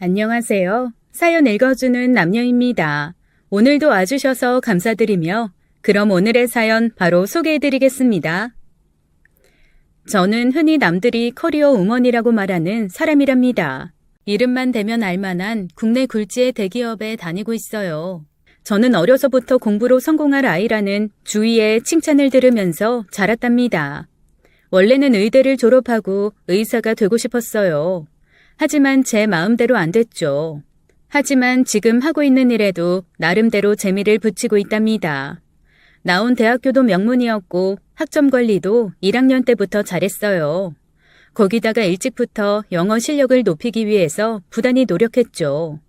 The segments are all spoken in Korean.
안녕하세요. 사연 읽어주는 남녀입니다. 오늘도 와주셔서 감사드리며 그럼 오늘의 사연 바로 소개해드리겠습니다. 저는 흔히 남들이 커리어 우먼이라고 말하는 사람이랍니다. 이름만 대면 알만한 국내 굴지의 대기업에 다니고 있어요. 저는 어려서부터 공부로 성공할 아이라는 주위의 칭찬을 들으면서 자랐답니다. 원래는 의대를 졸업하고 의사가 되고 싶었어요. 하지만 제 마음대로 안 됐죠. 하지만 지금 하고 있는 일에도 나름대로 재미를 붙이고 있답니다. 나온 대학교도 명문이었고 학점 관리도 1학년 때부터 잘했어요. 거기다가 일찍부터 영어 실력을 높이기 위해서 부단히 노력했죠.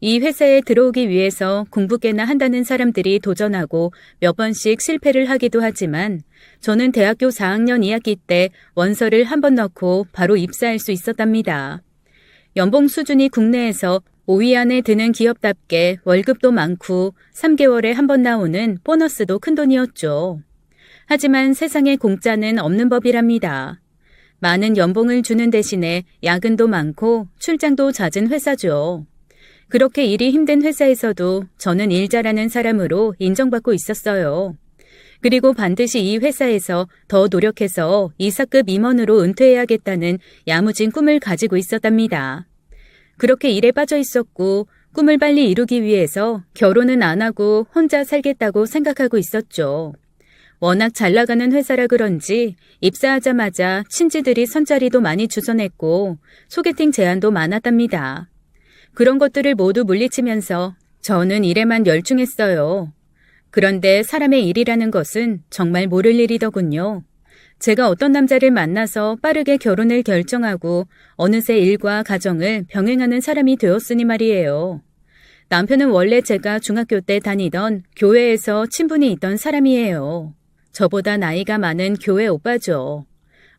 이 회사에 들어오기 위해서 공부 꽤나 한다는 사람들이 도전하고 몇 번씩 실패를 하기도 하지만 저는 대학교 4학년 2학기 때 원서를 한 번 넣고 바로 입사할 수 있었답니다. 연봉 수준이 국내에서 5위 안에 드는 기업답게 월급도 많고 3개월에 한 번 나오는 보너스도 큰 돈이었죠. 하지만 세상에 공짜는 없는 법이랍니다. 많은 연봉을 주는 대신에 야근도 많고 출장도 잦은 회사죠. 그렇게 일이 힘든 회사에서도 저는 일 잘하는 사람으로 인정받고 있었어요. 그리고 반드시 이 회사에서 더 노력해서 이사급 임원으로 은퇴해야겠다는 야무진 꿈을 가지고 있었답니다. 그렇게 일에 빠져 있었고 꿈을 빨리 이루기 위해서 결혼은 안 하고 혼자 살겠다고 생각하고 있었죠. 워낙 잘 나가는 회사라 그런지 입사하자마자 친지들이 선자리도 많이 주선했고 소개팅 제안도 많았답니다. 그런 것들을 모두 물리치면서 저는 일에만 열중했어요. 그런데 사람의 일이라는 것은 정말 모를 일이더군요. 제가 어떤 남자를 만나서 빠르게 결혼을 결정하고 어느새 일과 가정을 병행하는 사람이 되었으니 말이에요. 남편은 원래 제가 중학교 때 다니던 교회에서 친분이 있던 사람이에요. 저보다 나이가 많은 교회 오빠죠.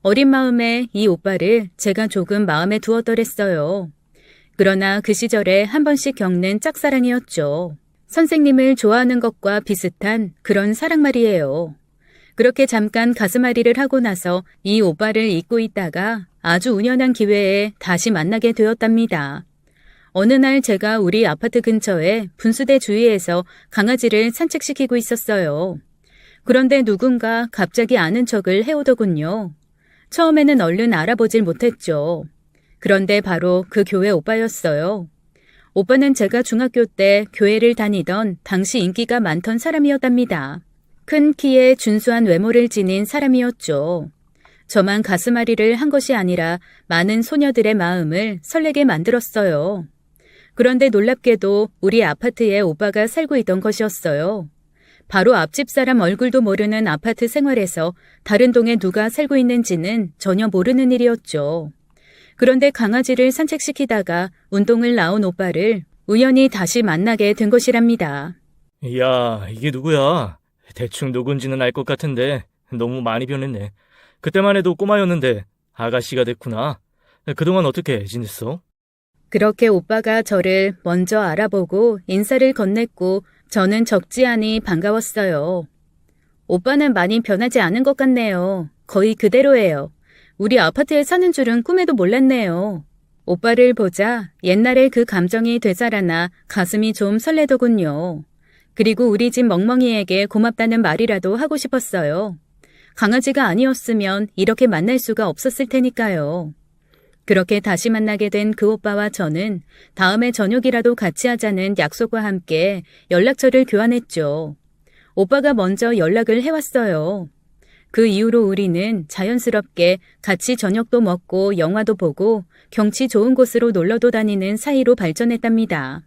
어린 마음에 이 오빠를 제가 조금 마음에 두었더랬어요. 그러나 그 시절에 한 번씩 겪는 짝사랑이었죠. 선생님을 좋아하는 것과 비슷한 그런 사랑 말이에요. 그렇게 잠깐 가슴앓이를 하고 나서 이 오빠를 잊고 있다가 아주 우연한 기회에 다시 만나게 되었답니다. 어느 날 제가 우리 아파트 근처에 분수대 주위에서 강아지를 산책시키고 있었어요. 그런데 누군가 갑자기 아는 척을 해오더군요. 처음에는 얼른 알아보질 못했죠. 그런데 바로 그 교회 오빠였어요. 오빠는 제가 중학교 때 교회를 다니던 당시 인기가 많던 사람이었답니다. 큰 키에 준수한 외모를 지닌 사람이었죠. 저만 가슴앓이를 한 것이 아니라 많은 소녀들의 마음을 설레게 만들었어요. 그런데 놀랍게도 우리 아파트에 오빠가 살고 있던 것이었어요. 바로 앞집 사람 얼굴도 모르는 아파트 생활에서 다른 동에 누가 살고 있는지는 전혀 모르는 일이었죠. 그런데 강아지를 산책시키다가 운동을 나온 오빠를 우연히 다시 만나게 된 것이랍니다. 야, 이게 누구야? 대충 누군지는 알 것 같은데 너무 많이 변했네. 그때만 해도 꼬마였는데 아가씨가 됐구나. 그동안 어떻게 지냈어? 그렇게 오빠가 저를 먼저 알아보고 인사를 건넸고 저는 적지 않이 반가웠어요. 오빠는 많이 변하지 않은 것 같네요. 거의 그대로예요. 우리 아파트에 사는 줄은 꿈에도 몰랐네요. 오빠를 보자 옛날에 그 감정이 되살아나 가슴이 좀 설레더군요. 그리고 우리 집 멍멍이에게 고맙다는 말이라도 하고 싶었어요. 강아지가 아니었으면 이렇게 만날 수가 없었을 테니까요. 그렇게 다시 만나게 된 그 오빠와 저는 다음에 저녁이라도 같이 하자는 약속과 함께 연락처를 교환했죠. 오빠가 먼저 연락을 해왔어요. 그 이후로 우리는 자연스럽게 같이 저녁도 먹고 영화도 보고 경치 좋은 곳으로 놀러도 다니는 사이로 발전했답니다.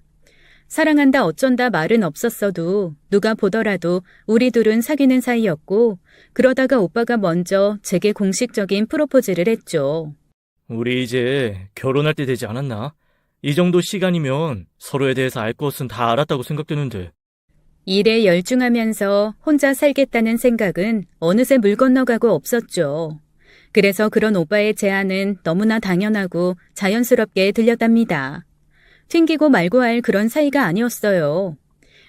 사랑한다 어쩐다 말은 없었어도 누가 보더라도 우리 둘은 사귀는 사이였고 그러다가 오빠가 먼저 제게 공식적인 프로포즈를 했죠. 우리 이제 결혼할 때 되지 않았나? 이 정도 시간이면 서로에 대해서 알 것은 다 알았다고 생각되는데. 일에 열중하면서 혼자 살겠다는 생각은 어느새 물 건너가고 없었죠. 그래서 그런 오빠의 제안은 너무나 당연하고 자연스럽게 들렸답니다. 튕기고 말고 할 그런 사이가 아니었어요.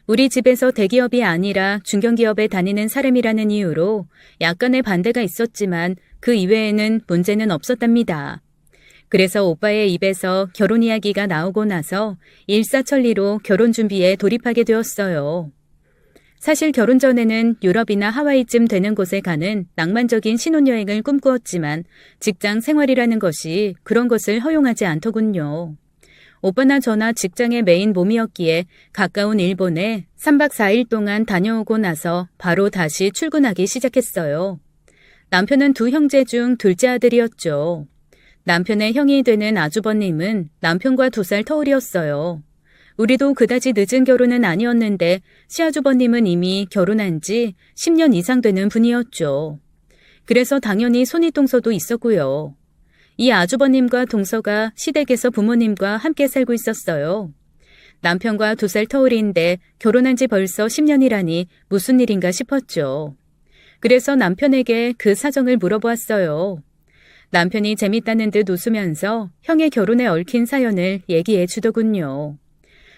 우리 집에서 대기업이 아니라 중견기업에 다니는 사람이라는 이유로 약간의 반대가 있었지만 그 이외에는 문제는 없었답니다. 그래서 오빠의 입에서 결혼 이야기가 나오고 나서 일사천리로 결혼 준비에 돌입하게 되었어요. 사실 결혼 전에는 유럽이나 하와이쯤 되는 곳에 가는 낭만적인 신혼여행을 꿈꾸었지만 직장 생활이라는 것이 그런 것을 허용하지 않더군요. 오빠나 저나 직장의 메인 몸이었기에 가까운 일본에 3박 4일 동안 다녀오고 나서 바로 다시 출근하기 시작했어요. 남편은 두 형제 중 둘째 아들이었죠. 남편의 형이 되는 아주버님은 남편과 2살 터울이었어요. 우리도 그다지 늦은 결혼은 아니었는데 시아주버님은 이미 결혼한 지 10년 이상 되는 분이었죠. 그래서 당연히 손윗동서도 있었고요. 이 아주버님과 동서가 시댁에서 부모님과 함께 살고 있었어요. 남편과 2살 터울인데 결혼한 지 벌써 10년이라니 무슨 일인가 싶었죠. 그래서 남편에게 그 사정을 물어보았어요. 남편이 재밌다는 듯 웃으면서 형의 결혼에 얽힌 사연을 얘기해 주더군요.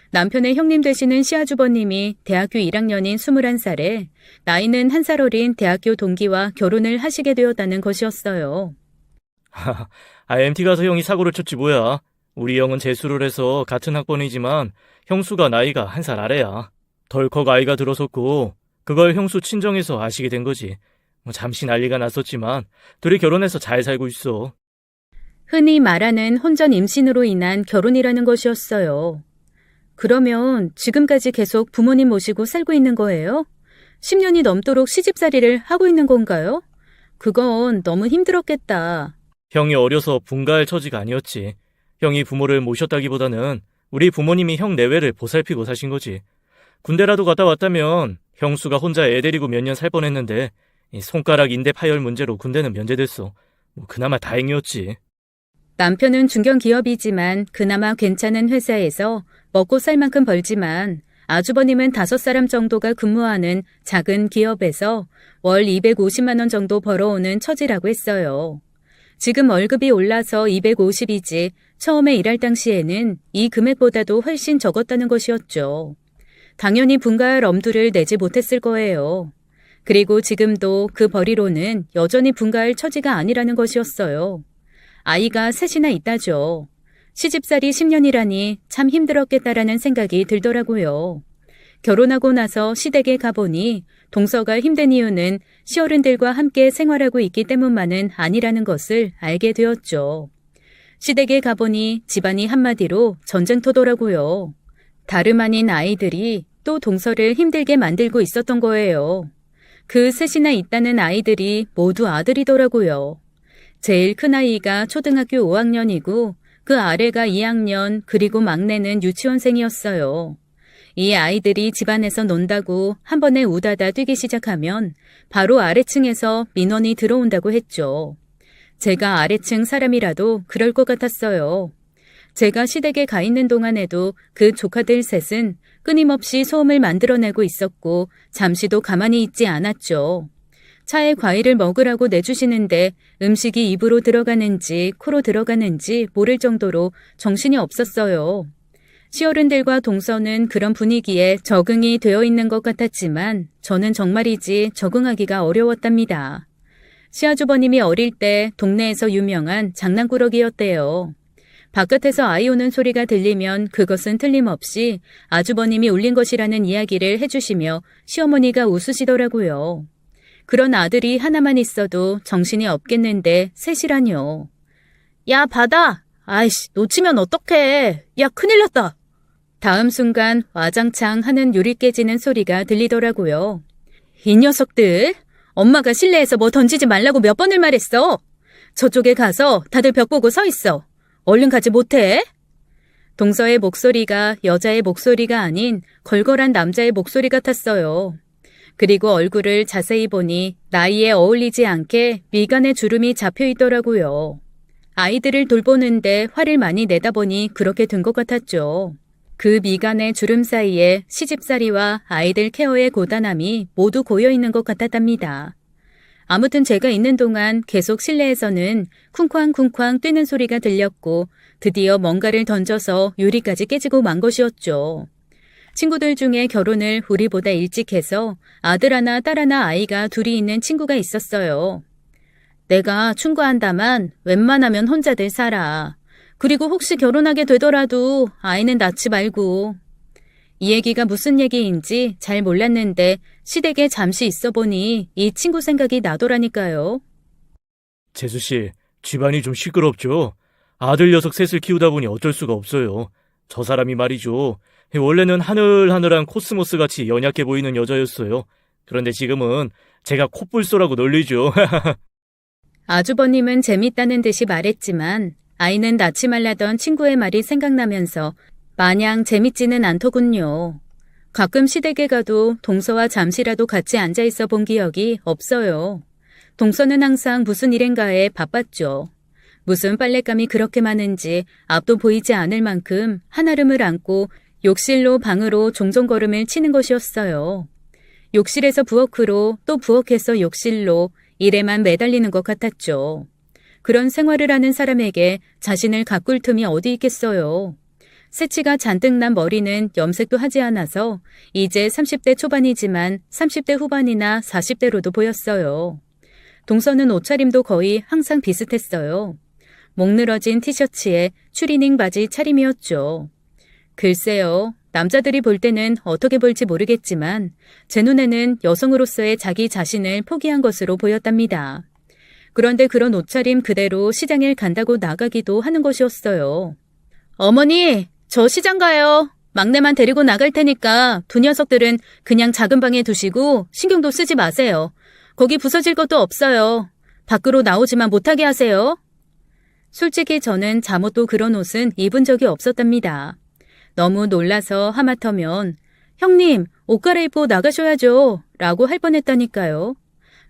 남편의 형님 되시는 시아주버님이 대학교 1학년인 21살에 나이는 1살 어린 대학교 동기와 결혼을 하시게 되었다는 것이었어요. MT 가서 형이 사고를 쳤지 뭐야. 우리 형은 재수를 해서 같은 학번이지만 형수가 나이가 1살 아래야. 덜컥 아이가 들어섰고 그걸 형수 친정에서 아시게 된 거지. 잠시 난리가 났었지만 둘이 결혼해서 잘 살고 있어. 흔히 말하는 혼전 임신으로 인한 결혼이라는 것이었어요. 그러면 지금까지 계속 부모님 모시고 살고 있는 거예요? 10년이 넘도록 시집살이를 하고 있는 건가요? 그건 너무 힘들었겠다. 형이 어려서 분가할 처지가 아니었지. 형이 부모를 모셨다기보다는 우리 부모님이 형 내외를 보살피고 사신 거지. 군대라도 갔다 왔다면 형수가 혼자 애 데리고 몇 년 살 뻔했는데 이 손가락 인대 파열 문제로 군대는 면제됐어. 그나마 다행이었지. 남편은 중견기업이지만 그나마 괜찮은 회사에서 먹고 살 만큼 벌지만 아주버님은 5사람 정도가 근무하는 작은 기업에서 월 250만 원 정도 벌어오는 처지라고 했어요. 지금 월급이 올라서 250이지 처음에 일할 당시에는 이 금액보다도 훨씬 적었다는 것이었죠. 당연히 분가할 엄두를 내지 못했을 거예요. 그리고 지금도 그 벌이로는 여전히 분가할 처지가 아니라는 것이었어요. 아이가 셋이나 있다죠. 시집살이 10년이라니 참 힘들었겠다라는 생각이 들더라고요. 결혼하고 나서 시댁에 가보니 동서가 힘든 이유는 시어른들과 함께 생활하고 있기 때문만은 아니라는 것을 알게 되었죠. 시댁에 가보니 집안이 한마디로 전쟁터더라고요. 다름 아닌 아이들이 또 동서를 힘들게 만들고 있었던 거예요. 그 셋이나 있다는 아이들이 모두 아들이더라고요. 제일 큰 아이가 초등학교 5학년이고 그 아래가 2학년 그리고 막내는 유치원생이었어요. 이 아이들이 집안에서 논다고 한 번에 우다다 뛰기 시작하면 바로 아래층에서 민원이 들어온다고 했죠. 제가 아래층 사람이라도 그럴 것 같았어요. 제가 시댁에 가 있는 동안에도 그 조카들 셋은 끊임없이 소음을 만들어내고 있었고 잠시도 가만히 있지 않았죠. 차에 과일을 먹으라고 내주시는데 음식이 입으로 들어가는지 코로 들어가는지 모를 정도로 정신이 없었어요. 시어른들과 동서는 그런 분위기에 적응이 되어 있는 것 같았지만 저는 정말이지 적응하기가 어려웠답니다. 시아주버님이 어릴 때 동네에서 유명한 장난꾸러기였대요. 바깥에서 아이 오는 소리가 들리면 그것은 틀림없이 아주버님이 울린 것이라는 이야기를 해주시며 시어머니가 웃으시더라고요. 그런 아들이 하나만 있어도 정신이 없겠는데 셋이라뇨. 야, 받아! 아이씨, 놓치면 어떡해. 야, 큰일 났다. 다음 순간 와장창 하는 유리 깨지는 소리가 들리더라고요. 이 녀석들! 엄마가 실내에서 뭐 던지지 말라고 몇 번을 말했어. 저쪽에 가서 다들 벽 보고 서 있어. 얼른 가지 못해? 동서의 목소리가 여자의 목소리가 아닌 걸걸한 남자의 목소리 같았어요. 그리고 얼굴을 자세히 보니 나이에 어울리지 않게 미간에 주름이 잡혀 있더라고요. 아이들을 돌보는데 화를 많이 내다 보니 그렇게 된 것 같았죠. 그 미간의 주름 사이에 시집살이와 아이들 케어의 고단함이 모두 고여있는 것 같았답니다. 아무튼 제가 있는 동안 계속 실내에서는 쿵쾅쿵쾅 뛰는 소리가 들렸고 드디어 뭔가를 던져서 유리까지 깨지고 만 것이었죠. 친구들 중에 결혼을 우리보다 일찍 해서 아들 하나 딸 하나 아이가 둘이 있는 친구가 있었어요. 내가 충고한다만 웬만하면 혼자들 살아. 그리고 혹시 결혼하게 되더라도 아이는 낳지 말고. 이 얘기가 무슨 얘기인지 잘 몰랐는데 시댁에 잠시 있어 보니 이 친구 생각이 나더라니까요. 재수씨, 집안이 좀 시끄럽죠? 아들 녀석 셋을 키우다 보니 어쩔 수가 없어요. 저 사람이 말이죠. 원래는 하늘하늘한 코스모스같이 연약해 보이는 여자였어요. 그런데 지금은 제가 콧불소라고 놀리죠. 아주버님은 재밌다는 듯이 말했지만 아이는 낳지 말라던 친구의 말이 생각나면서 마냥 재밌지는 않더군요. 가끔 시댁에 가도 동서와 잠시라도 같이 앉아 있어 본 기억이 없어요. 동서는 항상 무슨 일인가에 바빴죠. 무슨 빨랫감이 그렇게 많은지 앞도 보이지 않을 만큼 한아름을 안고 욕실로 방으로 종종 걸음을 치는 것이었어요. 욕실에서 부엌으로 또 부엌에서 욕실로 일에만 매달리는 것 같았죠. 그런 생활을 하는 사람에게 자신을 가꿀 틈이 어디 있겠어요. 새치가 잔뜩 난 머리는 염색도 하지 않아서 이제 30대 초반이지만 30대 후반이나 40대로도 보였어요. 동서는 옷차림도 거의 항상 비슷했어요. 목 늘어진 티셔츠에 추리닝 바지 차림이었죠. 글쎄요, 남자들이 볼 때는 어떻게 볼지 모르겠지만 제 눈에는 여성으로서의 자기 자신을 포기한 것으로 보였답니다. 그런데 그런 옷차림 그대로 시장에 간다고 나가기도 하는 것이었어요. 어머니, 저 시장 가요. 막내만 데리고 나갈 테니까 두 녀석들은 그냥 작은 방에 두시고 신경도 쓰지 마세요. 거기 부서질 것도 없어요. 밖으로 나오지만 못하게 하세요. 솔직히 저는 잠옷도 그런 옷은 입은 적이 없었답니다. 너무 놀라서 하마터면 형님, 옷 갈아입고 나가셔야죠 라고 할 뻔했다니까요.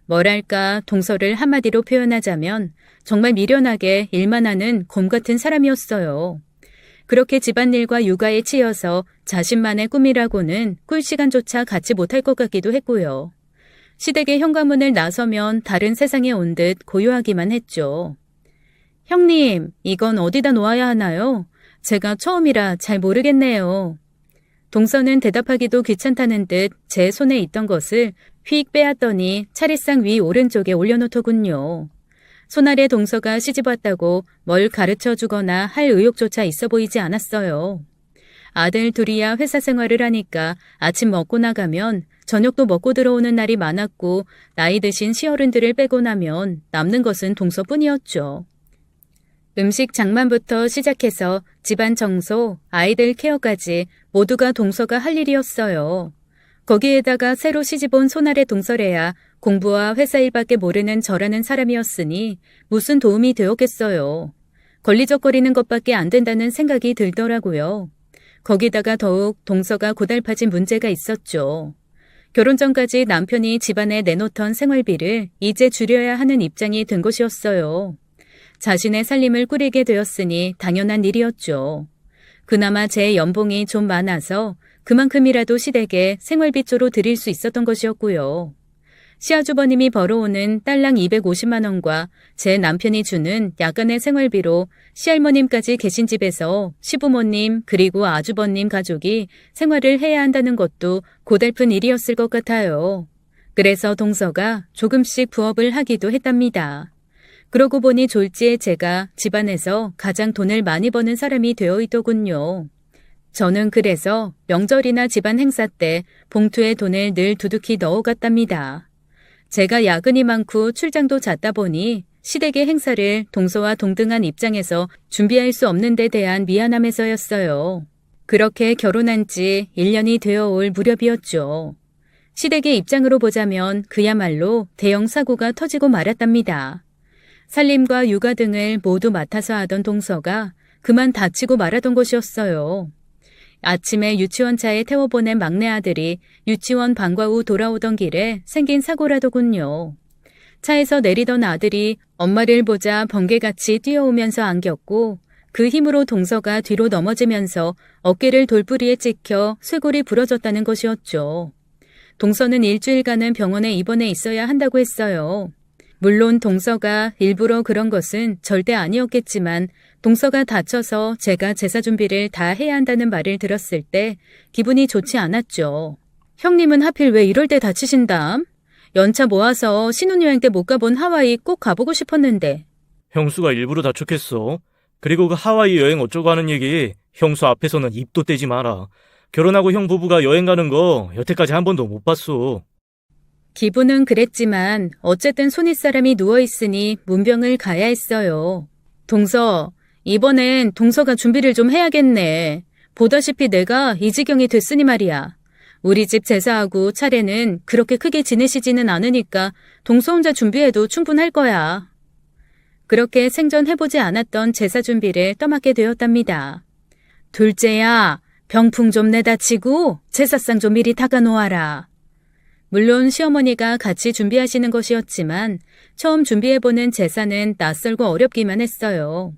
뭐랄까 동서를 한마디로 표현하자면 정말 미련하게 일만 하는 곰 같은 사람이었어요. 그렇게 집안일과 육아에 치여서 자신만의 꿈이라고는 꿀시간조차 갖지 못할 것 같기도 했고요. 시댁의 현관문을 나서면 다른 세상에 온 듯 고요하기만 했죠. 형님, 이건 어디다 놓아야 하나요? 제가 처음이라 잘 모르겠네요. 동서는 대답하기도 귀찮다는 듯 제 손에 있던 것을 휙 빼앗더니 차례상 위 오른쪽에 올려놓더군요. 손 아래 동서가 시집왔다고 뭘 가르쳐주거나 할 의욕조차 있어 보이지 않았어요. 아들 둘이야 회사 생활을 하니까 아침 먹고 나가면 저녁도 먹고 들어오는 날이 많았고 나이 드신 시어른들을 빼고 나면 남는 것은 동서뿐이었죠. 음식 장만부터 시작해서 집안 청소, 아이들 케어까지 모두가 동서가 할 일이었어요. 거기에다가 새로 시집온 손아래 동서래야 공부와 회사 일밖에 모르는 저라는 사람이었으니 무슨 도움이 되었겠어요. 걸리적거리는 것밖에 안 된다는 생각이 들더라고요. 거기다가 더욱 동서가 고달파진 문제가 있었죠. 결혼 전까지 남편이 집안에 내놓던 생활비를 이제 줄여야 하는 입장이 된 것이었어요. 자신의 살림을 꾸리게 되었으니 당연한 일이었죠. 그나마 제 연봉이 좀 많아서 그만큼이라도 시댁에 생활비 쪼로 드릴 수 있었던 것이었고요. 시아주버님이 벌어오는 딸랑 250만 원과 제 남편이 주는 약간의 생활비로 시할머님까지 계신 집에서 시부모님 그리고 아주버님 가족이 생활을 해야 한다는 것도 고달픈 일이었을 것 같아요. 그래서 동서가 조금씩 부업을 하기도 했답니다. 그러고 보니 졸지에 제가 집안에서 가장 돈을 많이 버는 사람이 되어 있더군요. 저는 그래서 명절이나 집안 행사 때 봉투에 돈을 늘 두둑히 넣어갔답니다. 제가 야근이 많고 출장도 잦다 보니 시댁의 행사를 동서와 동등한 입장에서 준비할 수 없는 데 대한 미안함에서였어요. 그렇게 결혼한 지 1년이 되어 올 무렵이었죠. 시댁의 입장으로 보자면 그야말로 대형 사고가 터지고 말았답니다. 살림과 육아 등을 모두 맡아서 하던 동서가 그만 다치고 말았던 것이었어요. 아침에 유치원차에 태워보낸 막내 아들이 유치원 방과 후 돌아오던 길에 생긴 사고라더군요. 차에서 내리던 아들이 엄마를 보자 번개같이 뛰어오면서 안겼고 그 힘으로 동서가 뒤로 넘어지면서 어깨를 돌부리에 찍혀 쇄골이 부러졌다는 것이었죠. 동서는 일주일간은 병원에 입원해 있어야 한다고 했어요. 물론 동서가 일부러 그런 것은 절대 아니었겠지만 동서가 다쳐서 제가 제사 준비를 다 해야 한다는 말을 들었을 때 기분이 좋지 않았죠. 형님은 하필 왜 이럴 때 다치신담? 연차 모아서 신혼여행 때 못 가본 하와이 꼭 가보고 싶었는데. 형수가 일부러 다쳤겠어. 그리고 그 하와이 여행 어쩌고 하는 얘기 형수 앞에서는 입도 떼지 마라. 결혼하고 형 부부가 여행 가는 거 여태까지 한 번도 못 봤어. 기분은 그랬지만 어쨌든 손윗사람이 누워있으니 문병을 가야 했어요. 동서, 이번엔 동서가 준비를 좀 해야겠네. 보다시피 내가 이 지경이 됐으니 말이야. 우리 집 제사하고 차례는 그렇게 크게 지내시지는 않으니까 동서 혼자 준비해도 충분할 거야. 그렇게 생전해보지 않았던 제사 준비를 떠맡게 되었답니다. 둘째야, 병풍 좀 내다 치고 제사상 좀 미리 닦아 놓아라. 물론 시어머니가 같이 준비하시는 것이었지만 처음 준비해보는 제사는 낯설고 어렵기만 했어요.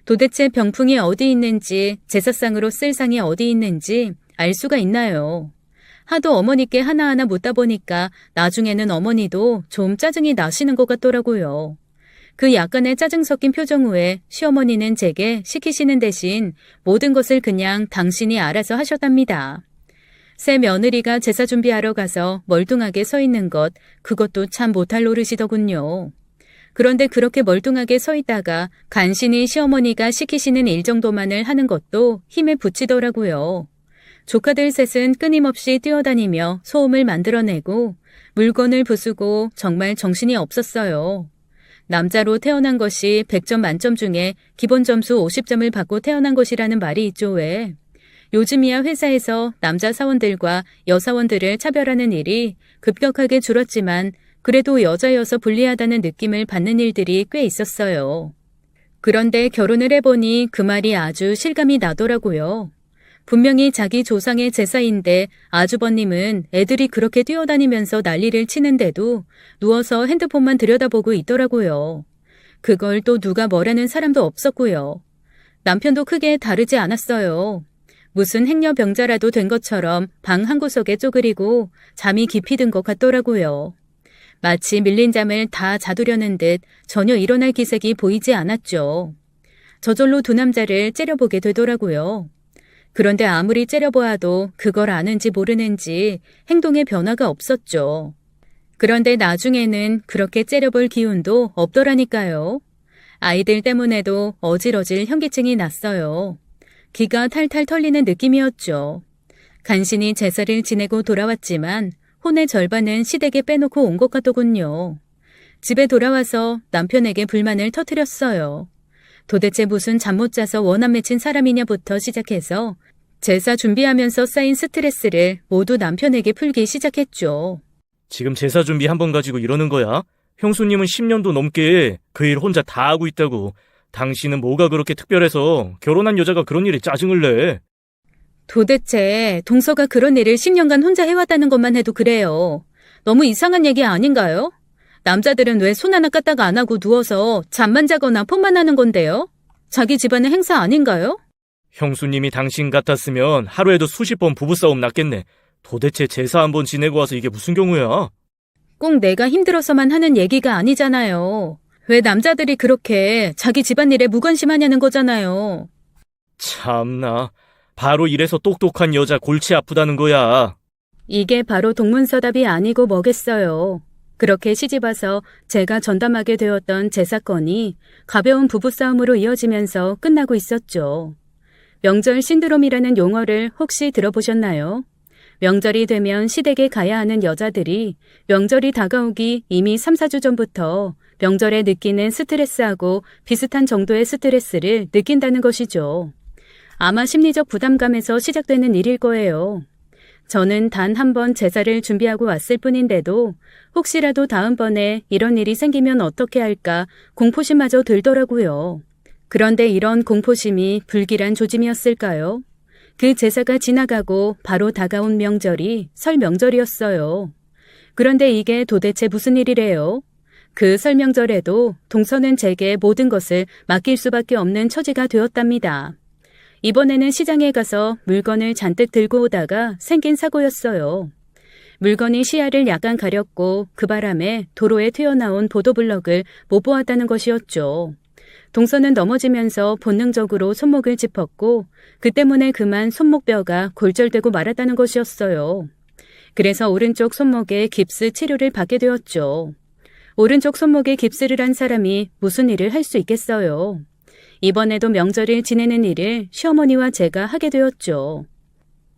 도대체 병풍이 어디 있는지 제사상으로 쓸 상이 어디 있는지 알 수가 있나요? 하도 어머니께 하나하나 묻다 보니까 나중에는 어머니도 좀 짜증이 나시는 것 같더라고요. 그 약간의 짜증 섞인 표정 후에 시어머니는 제게 시키시는 대신 모든 것을 그냥 당신이 알아서 하셨답니다. 새 며느리가 제사 준비하러 가서 멀뚱하게 서 있는 것, 그것도 참 못할 노릇이더군요. 그런데 그렇게 멀뚱하게 서 있다가 간신히 시어머니가 시키시는 일 정도만을 하는 것도 힘에 부치더라고요. 조카들 셋은 끊임없이 뛰어다니며 소음을 만들어내고 물건을 부수고 정말 정신이 없었어요. 남자로 태어난 것이 100점 만점 중에 기본 점수 50점을 받고 태어난 것이라는 말이 있죠 왜. 요즘이야 회사에서 남자 사원들과 여사원들을 차별하는 일이 급격하게 줄었지만 그래도 여자여서 불리하다는 느낌을 받는 일들이 꽤 있었어요. 그런데 결혼을 해보니 그 말이 아주 실감이 나더라고요. 분명히 자기 조상의 제사인데 아주버님은 애들이 그렇게 뛰어다니면서 난리를 치는데도 누워서 핸드폰만 들여다보고 있더라고요. 그걸 또 누가 뭐라는 사람도 없었고요. 남편도 크게 다르지 않았어요. 무슨 행여병자라도 된 것처럼 방 한 구석에 쪼그리고 잠이 깊이 든 것 같더라고요. 마치 밀린 잠을 다 자두려는 듯 전혀 일어날 기색이 보이지 않았죠. 저절로 두 남자를 째려보게 되더라고요. 그런데 아무리 째려보아도 그걸 아는지 모르는지 행동에 변화가 없었죠. 그런데 나중에는 그렇게 째려볼 기운도 없더라니까요. 아이들 때문에도 어질어질 현기증이 났어요. 기가 탈탈 털리는 느낌이었죠. 간신히 제사를 지내고 돌아왔지만 혼의 절반은 시댁에 빼놓고 온 것 같더군요. 집에 돌아와서 남편에게 불만을 터뜨렸어요. 도대체 무슨 잠 못 자서 원한 맺힌 사람이냐부터 시작해서 제사 준비하면서 쌓인 스트레스를 모두 남편에게 풀기 시작했죠. 지금 제사 준비 한 번 가지고 이러는 거야? 형수님은 10년도 넘게 그 일 혼자 다 하고 있다고. 당신은 뭐가 그렇게 특별해서 결혼한 여자가 그런 일에 짜증을 내? 도대체 동서가 그런 일을 10년간 혼자 해왔다는 것만 해도 그래요. 너무 이상한 얘기 아닌가요? 남자들은 왜 손 하나 까딱 안 하고 누워서 잠만 자거나 폰만 하는 건데요? 자기 집안의 행사 아닌가요? 형수님이 당신 같았으면 하루에도 수십 번 부부싸움 났겠네. 도대체 제사 한 번 지내고 와서 이게 무슨 경우야? 꼭 내가 힘들어서만 하는 얘기가 아니잖아요. 왜 남자들이 그렇게 자기 집안일에 무관심하냐는 거잖아요. 참나, 바로 이래서 똑똑한 여자 골치 아프다는 거야. 이게 바로 동문서답이 아니고 뭐겠어요. 그렇게 시집와서 제가 전담하게 되었던 제 사건이 가벼운 부부싸움으로 이어지면서 끝나고 있었죠. 명절 신드롬이라는 용어를 혹시 들어보셨나요? 명절이 되면 시댁에 가야 하는 여자들이 명절이 다가오기 이미 3, 4주 전부터 명절에 느끼는 스트레스하고 비슷한 정도의 스트레스를 느낀다는 것이죠. 아마 심리적 부담감에서 시작되는 일일 거예요. 저는 단 한 번 제사를 준비하고 왔을 뿐인데도 혹시라도 다음번에 이런 일이 생기면 어떻게 할까 공포심마저 들더라고요. 그런데 이런 공포심이 불길한 조짐이었을까요? 그 제사가 지나가고 바로 다가온 명절이 설 명절이었어요. 그런데 이게 도대체 무슨 일이래요? 그 설 명절에도 동서는 제게 모든 것을 맡길 수밖에 없는 처지가 되었답니다. 이번에는 시장에 가서 물건을 잔뜩 들고 오다가 생긴 사고였어요. 물건이 시야를 약간 가렸고 그 바람에 도로에 튀어나온 보도블럭을 못 보았다는 것이었죠. 동서는 넘어지면서 본능적으로 손목을 짚었고 그 때문에 그만 손목뼈가 골절되고 말았다는 것이었어요. 그래서 오른쪽 손목에 깁스 치료를 받게 되었죠. 오른쪽 손목에 깁스를 한 사람이 무슨 일을 할 수 있겠어요. 이번에도 명절을 지내는 일을 시어머니와 제가 하게 되었죠.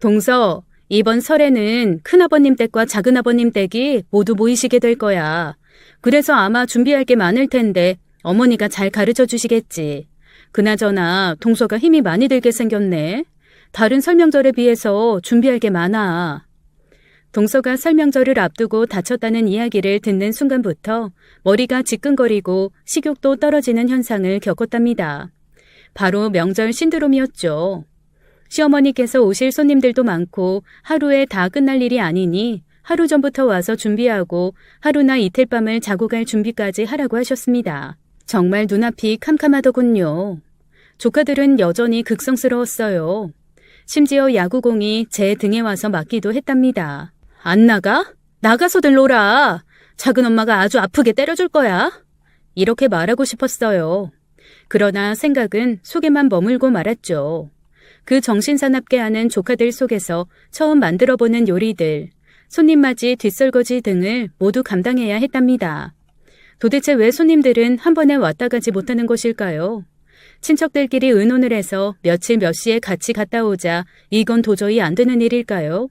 동서, 이번 설에는 큰아버님 댁과 작은아버님 댁이 모두 모이시게 될 거야. 그래서 아마 준비할 게 많을 텐데 어머니가 잘 가르쳐 주시겠지. 그나저나 동서가 힘이 많이 들게 생겼네. 다른 설명절에 비해서 준비할 게 많아. 동서가 설명절을 앞두고 다쳤다는 이야기를 듣는 순간부터 머리가 지끈거리고 식욕도 떨어지는 현상을 겪었답니다. 바로 명절 신드롬이었죠. 시어머니께서 오실 손님들도 많고 하루에 다 끝날 일이 아니니 하루 전부터 와서 준비하고 하루나 이틀 밤을 자고 갈 준비까지 하라고 하셨습니다. 정말 눈앞이 캄캄하더군요. 조카들은 여전히 극성스러웠어요. 심지어 야구공이 제 등에 와서 맞기도 했답니다. 안 나가? 나가서들 놀아. 작은 엄마가 아주 아프게 때려줄 거야. 이렇게 말하고 싶었어요. 그러나 생각은 속에만 머물고 말았죠. 그 정신사납게 하는 조카들 속에서 처음 만들어보는 요리들, 손님맞이 뒷설거지 등을 모두 감당해야 했답니다. 도대체 왜 손님들은 한 번에 왔다 가지 못하는 것일까요? 친척들끼리 의논을 해서 며칠 몇 시에 같이 갔다 오자 이건 도저히 안 되는 일일까요?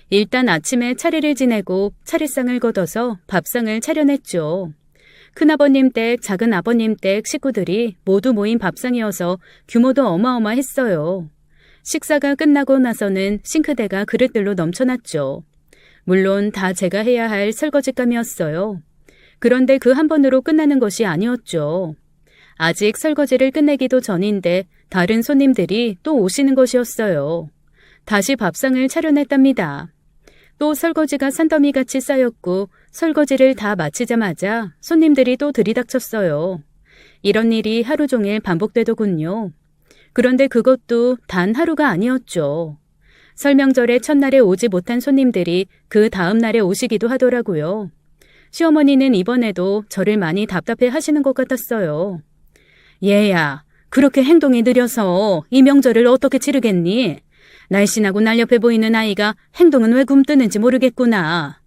일단 아침에 차례를 지내고 차례상을 걷어서 밥상을 차려냈죠. 큰아버님 댁, 작은아버님 댁 식구들이 모두 모인 밥상이어서 규모도 어마어마했어요. 식사가 끝나고 나서는 싱크대가 그릇들로 넘쳐났죠. 물론 다 제가 해야 할 설거지감이었어요. 그런데 그 한 번으로 끝나는 것이 아니었죠. 아직 설거지를 끝내기도 전인데 다른 손님들이 또 오시는 것이었어요. 다시 밥상을 차려냈답니다. 또 설거지가 산더미같이 쌓였고 설거지를 다 마치자마자 손님들이 또 들이닥쳤어요. 이런 일이 하루 종일 반복되더군요. 그런데 그것도 단 하루가 아니었죠. 설명절의 첫날에 오지 못한 손님들이 그 다음 날에 오시기도 하더라고요. 시어머니는 이번에도 저를 많이 답답해 하시는 것 같았어요. 얘야, 그렇게 행동이 느려서 이 명절을 어떻게 치르겠니? 날씬하고 날렵해 보이는 아이가 행동은 왜 굼뜨는지 모르겠구나.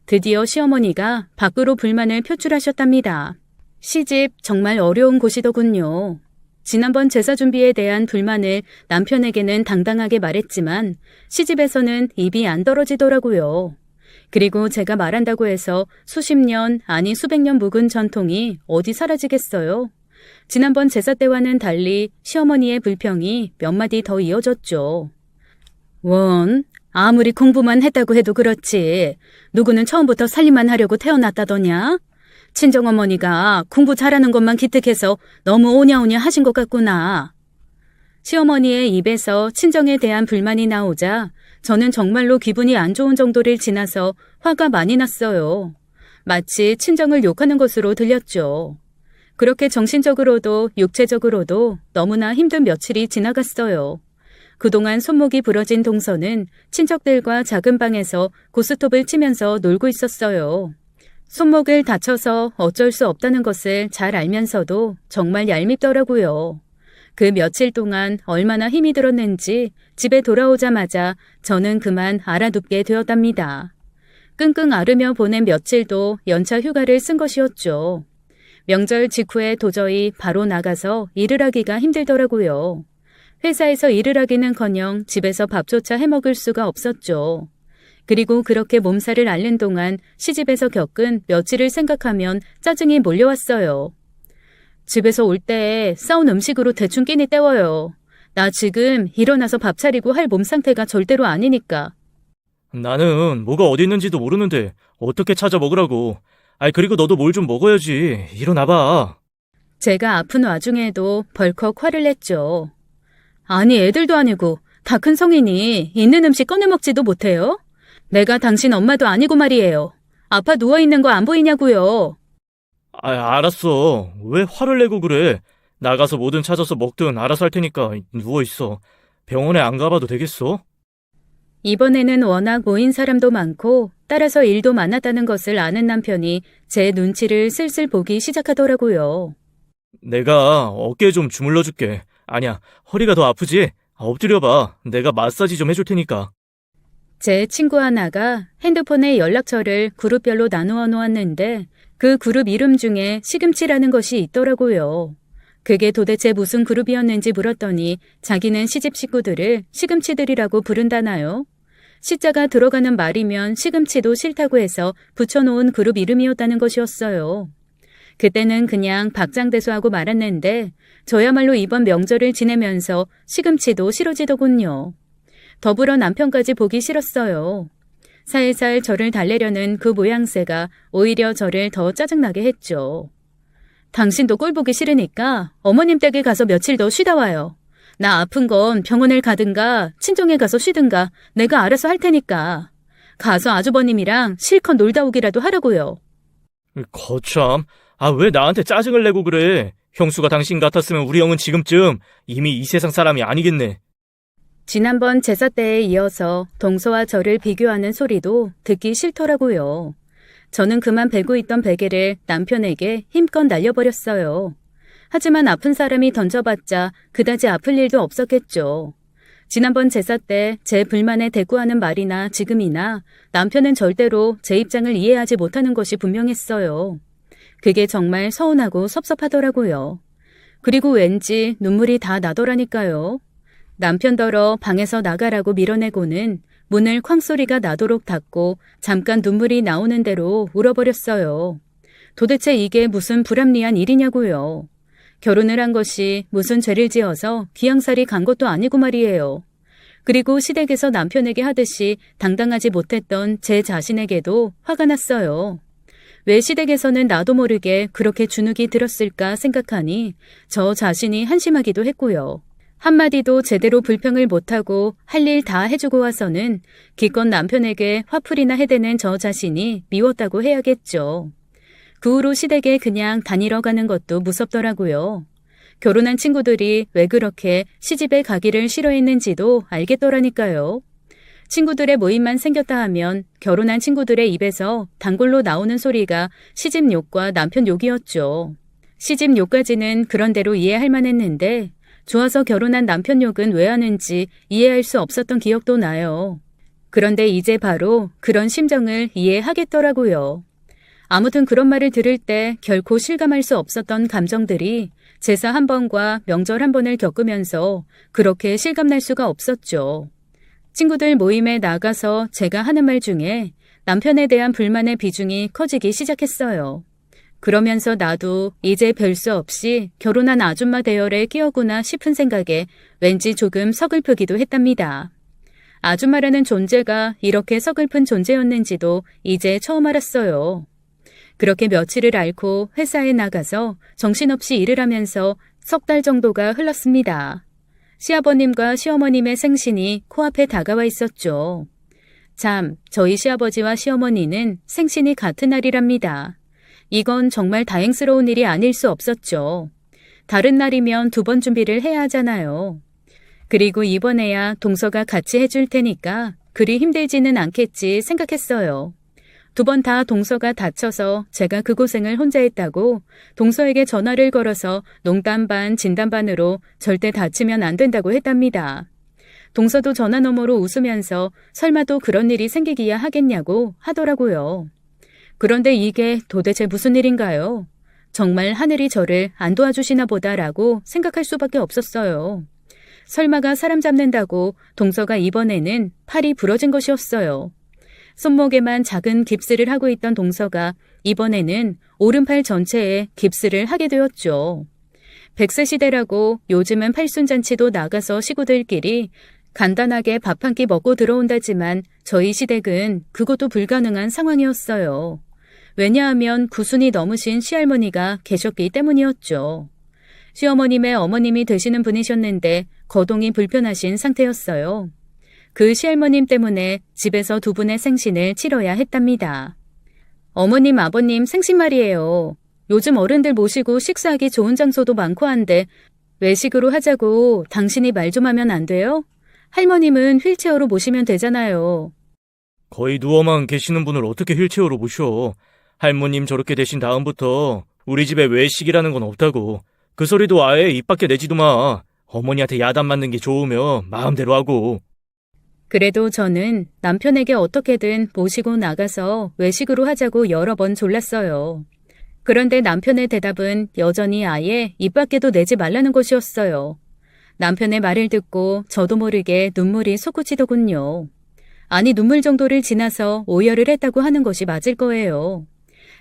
드디어 시어머니가 밖으로 불만을 표출하셨답니다. 시집 정말 어려운 곳이더군요. 지난번 제사 준비에 대한 불만을 남편에게는 당당하게 말했지만 시집에서는 입이 안 떨어지더라고요. 그리고 제가 말한다고 해서 수십 년, 아니 수백 년 묵은 전통이 어디 사라지겠어요? 지난번 제사 때와는 달리 시어머니의 불평이 몇 마디 더 이어졌죠. 원, 아무리 공부만 했다고 해도 그렇지. 누구는 처음부터 살림만 하려고 태어났다더냐? 친정어머니가 공부 잘하는 것만 기특해서 너무 오냐오냐 하신 것 같구나. 시어머니의 입에서 친정에 대한 불만이 나오자 저는 정말로 기분이 안 좋은 정도를 지나서 화가 많이 났어요. 마치 친정을 욕하는 것으로 들렸죠. 그렇게 정신적으로도 육체적으로도 너무나 힘든 며칠이 지나갔어요. 그동안 손목이 부러진 동서는 친척들과 작은 방에서 고스톱을 치면서 놀고 있었어요. 손목을 다쳐서 어쩔 수 없다는 것을 잘 알면서도 정말 얄밉더라고요. 그 며칠 동안 얼마나 힘이 들었는지 집에 돌아오자마자 저는 그만 알아눕게 되었답니다. 끙끙 앓으며 보낸 며칠도 연차 휴가를 쓴 것이었죠. 명절 직후에 도저히 바로 나가서 일을 하기가 힘들더라고요. 회사에서 일을 하기는커녕 집에서 밥조차 해먹을 수가 없었죠. 그리고 그렇게 몸살을 앓는 동안 시집에서 겪은 며칠을 생각하면 짜증이 몰려왔어요. 집에서 올 때 싸운 음식으로 대충 끼니 때워요. 나 지금 일어나서 밥 차리고 할 몸 상태가 절대로 아니니까. 나는 뭐가 어디 있는지도 모르는데 어떻게 찾아 먹으라고. 아이, 그리고 너도 뭘 좀 먹어야지. 일어나봐. 제가 아픈 와중에도 벌컥 화를 냈죠. 아니, 애들도 아니고 다 큰 성인이 있는 음식 꺼내 먹지도 못해요? 내가 당신 엄마도 아니고 말이에요. 아파 누워있는 거 안 보이냐고요. 아, 알았어. 왜 화를 내고 그래? 나가서 뭐든 찾아서 먹든 알아서 할 테니까 누워있어. 병원에 안 가봐도 되겠어? 이번에는 워낙 모인 사람도 많고 따라서 일도 많았다는 것을 아는 남편이 제 눈치를 슬슬 보기 시작하더라고요. 내가 어깨 좀 주물러 줄게. 아니야, 허리가 더 아프지? 엎드려봐. 내가 마사지 좀 해줄 테니까. 제 친구 하나가 핸드폰에 연락처를 그룹별로 나누어 놓았는데 그 그룹 이름 중에 시금치라는 것이 있더라고요. 그게 도대체 무슨 그룹이었는지 물었더니 자기는 시집 식구들을 시금치들이라고 부른다나요? 시자가 들어가는 말이면 시금치도 싫다고 해서 붙여놓은 그룹 이름이었다는 것이었어요. 그때는 그냥 박장대소하고 말았는데 저야말로 이번 명절을 지내면서 시금치도 싫어지더군요. 더불어 남편까지 보기 싫었어요. 살살 저를 달래려는 그 모양새가 오히려 저를 더 짜증나게 했죠. 당신도 꼴 보기 싫으니까 어머님 댁에 가서 며칠 더 쉬다 와요. 나 아픈 건 병원을 가든가 친정에 가서 쉬든가 내가 알아서 할 테니까. 가서 아주버님이랑 실컷 놀다 오기라도 하라고요. 거참, 왜 나한테 짜증을 내고 그래? 형수가 당신 같았으면 우리 형은 지금쯤 이미 이 세상 사람이 아니겠네. 지난번 제사 때에 이어서 동서와 저를 비교하는 소리도 듣기 싫더라고요. 저는 그만 베고 있던 베개를 남편에게 힘껏 날려버렸어요. 하지만 아픈 사람이 던져봤자 그다지 아플 일도 없었겠죠. 지난번 제사 때 제 불만에 대꾸하는 말이나 지금이나 남편은 절대로 제 입장을 이해하지 못하는 것이 분명했어요. 그게 정말 서운하고 섭섭하더라고요. 그리고 왠지 눈물이 다 나더라니까요. 남편더러 방에서 나가라고 밀어내고는 문을 쾅소리가 나도록 닫고 잠깐 눈물이 나오는 대로 울어버렸어요. 도대체 이게 무슨 불합리한 일이냐고요. 결혼을 한 것이 무슨 죄를 지어서 귀양살이 간 것도 아니고 말이에요. 그리고 시댁에서 남편에게 하듯이 당당하지 못했던 제 자신에게도 화가 났어요. 왜 시댁에서는 나도 모르게 그렇게 주눅이 들었을까 생각하니 저 자신이 한심하기도 했고요. 한마디도 제대로 불평을 못하고 할 일 다 해주고 와서는 기껏 남편에게 화풀이나 해대는 저 자신이 미웠다고 해야겠죠. 그 후로 시댁에 그냥 다니러 가는 것도 무섭더라고요. 결혼한 친구들이 왜 그렇게 시집에 가기를 싫어했는지도 알겠더라니까요. 친구들의 모임만 생겼다 하면 결혼한 친구들의 입에서 단골로 나오는 소리가 시집 욕과 남편 욕이었죠. 시집 욕까지는 그런대로 이해할 만했는데 좋아서 결혼한 남편 욕은 왜 하는지 이해할 수 없었던 기억도 나요. 그런데 이제 바로 그런 심정을 이해하겠더라고요. 아무튼 그런 말을 들을 때 결코 실감할 수 없었던 감정들이 제사 한 번과 명절 한 번을 겪으면서 그렇게 실감날 수가 없었죠. 친구들 모임에 나가서 제가 하는 말 중에 남편에 대한 불만의 비중이 커지기 시작했어요. 그러면서 나도 이제 별 수 없이 결혼한 아줌마 대열에 끼어구나 싶은 생각에 왠지 조금 서글프기도 했답니다. 아줌마라는 존재가 이렇게 서글픈 존재였는지도 이제 처음 알았어요. 그렇게 며칠을 앓고 회사에 나가서 정신없이 일을 하면서 3달 정도가 흘렀습니다. 시아버님과 시어머님의 생신이 코앞에 다가와 있었죠. 참, 저희 시아버지와 시어머니는 생신이 같은 날이랍니다. 이건 정말 다행스러운 일이 아닐 수 없었죠. 다른 날이면 2번 준비를 해야 하잖아요. 그리고 이번에야 동서가 같이 해줄 테니까 그리 힘들지는 않겠지 생각했어요. 2번 다 동서가 다쳐서 제가 그 고생을 혼자 했다고 동서에게 전화를 걸어서 농담 반 진담 반으로 절대 다치면 안 된다고 했답니다. 동서도 전화 너머로 웃으면서 설마 또 그런 일이 생기기야 하겠냐고 하더라고요. 그런데 이게 도대체 무슨 일인가요? 정말 하늘이 저를 안 도와주시나 보다라고 생각할 수밖에 없었어요. 설마가 사람 잡는다고 동서가 이번에는 팔이 부러진 것이었어요. 손목에만 작은 깁스를 하고 있던 동서가 이번에는 오른팔 전체에 깁스를 하게 되었죠. 100세 시대라고 요즘은 팔순잔치도 나가서 식구들끼리 간단하게 밥 한 끼 먹고 들어온다지만 저희 시댁은 그것도 불가능한 상황이었어요. 왜냐하면 90이 넘으신 시할머니가 계셨기 때문이었죠. 시어머님의 어머님이 되시는 분이셨는데 거동이 불편하신 상태였어요. 그 시할머님 때문에 집에서 2분의 생신을 치러야 했답니다. 어머님, 아버님 생신 말이에요. 요즘 어른들 모시고 식사하기 좋은 장소도 많고 한데 외식으로 하자고 당신이 말 좀 하면 안 돼요? 할머님은 휠체어로 모시면 되잖아요. 거의 누워만 계시는 분을 어떻게 휠체어로 모셔. 할머님 저렇게 되신 다음부터 우리 집에 외식이라는 건 없다고. 그 소리도 아예 입 밖에 내지도 마. 어머니한테 야단 맞는 게 좋으면 마음대로 하고. 그래도 저는 남편에게 어떻게든 모시고 나가서 외식으로 하자고 여러 번 졸랐어요. 그런데 남편의 대답은 여전히 아예 입 밖에도 내지 말라는 것이었어요. 남편의 말을 듣고 저도 모르게 눈물이 솟구치더군요. 아니, 눈물 정도를 지나서 오열을 했다고 하는 것이 맞을 거예요.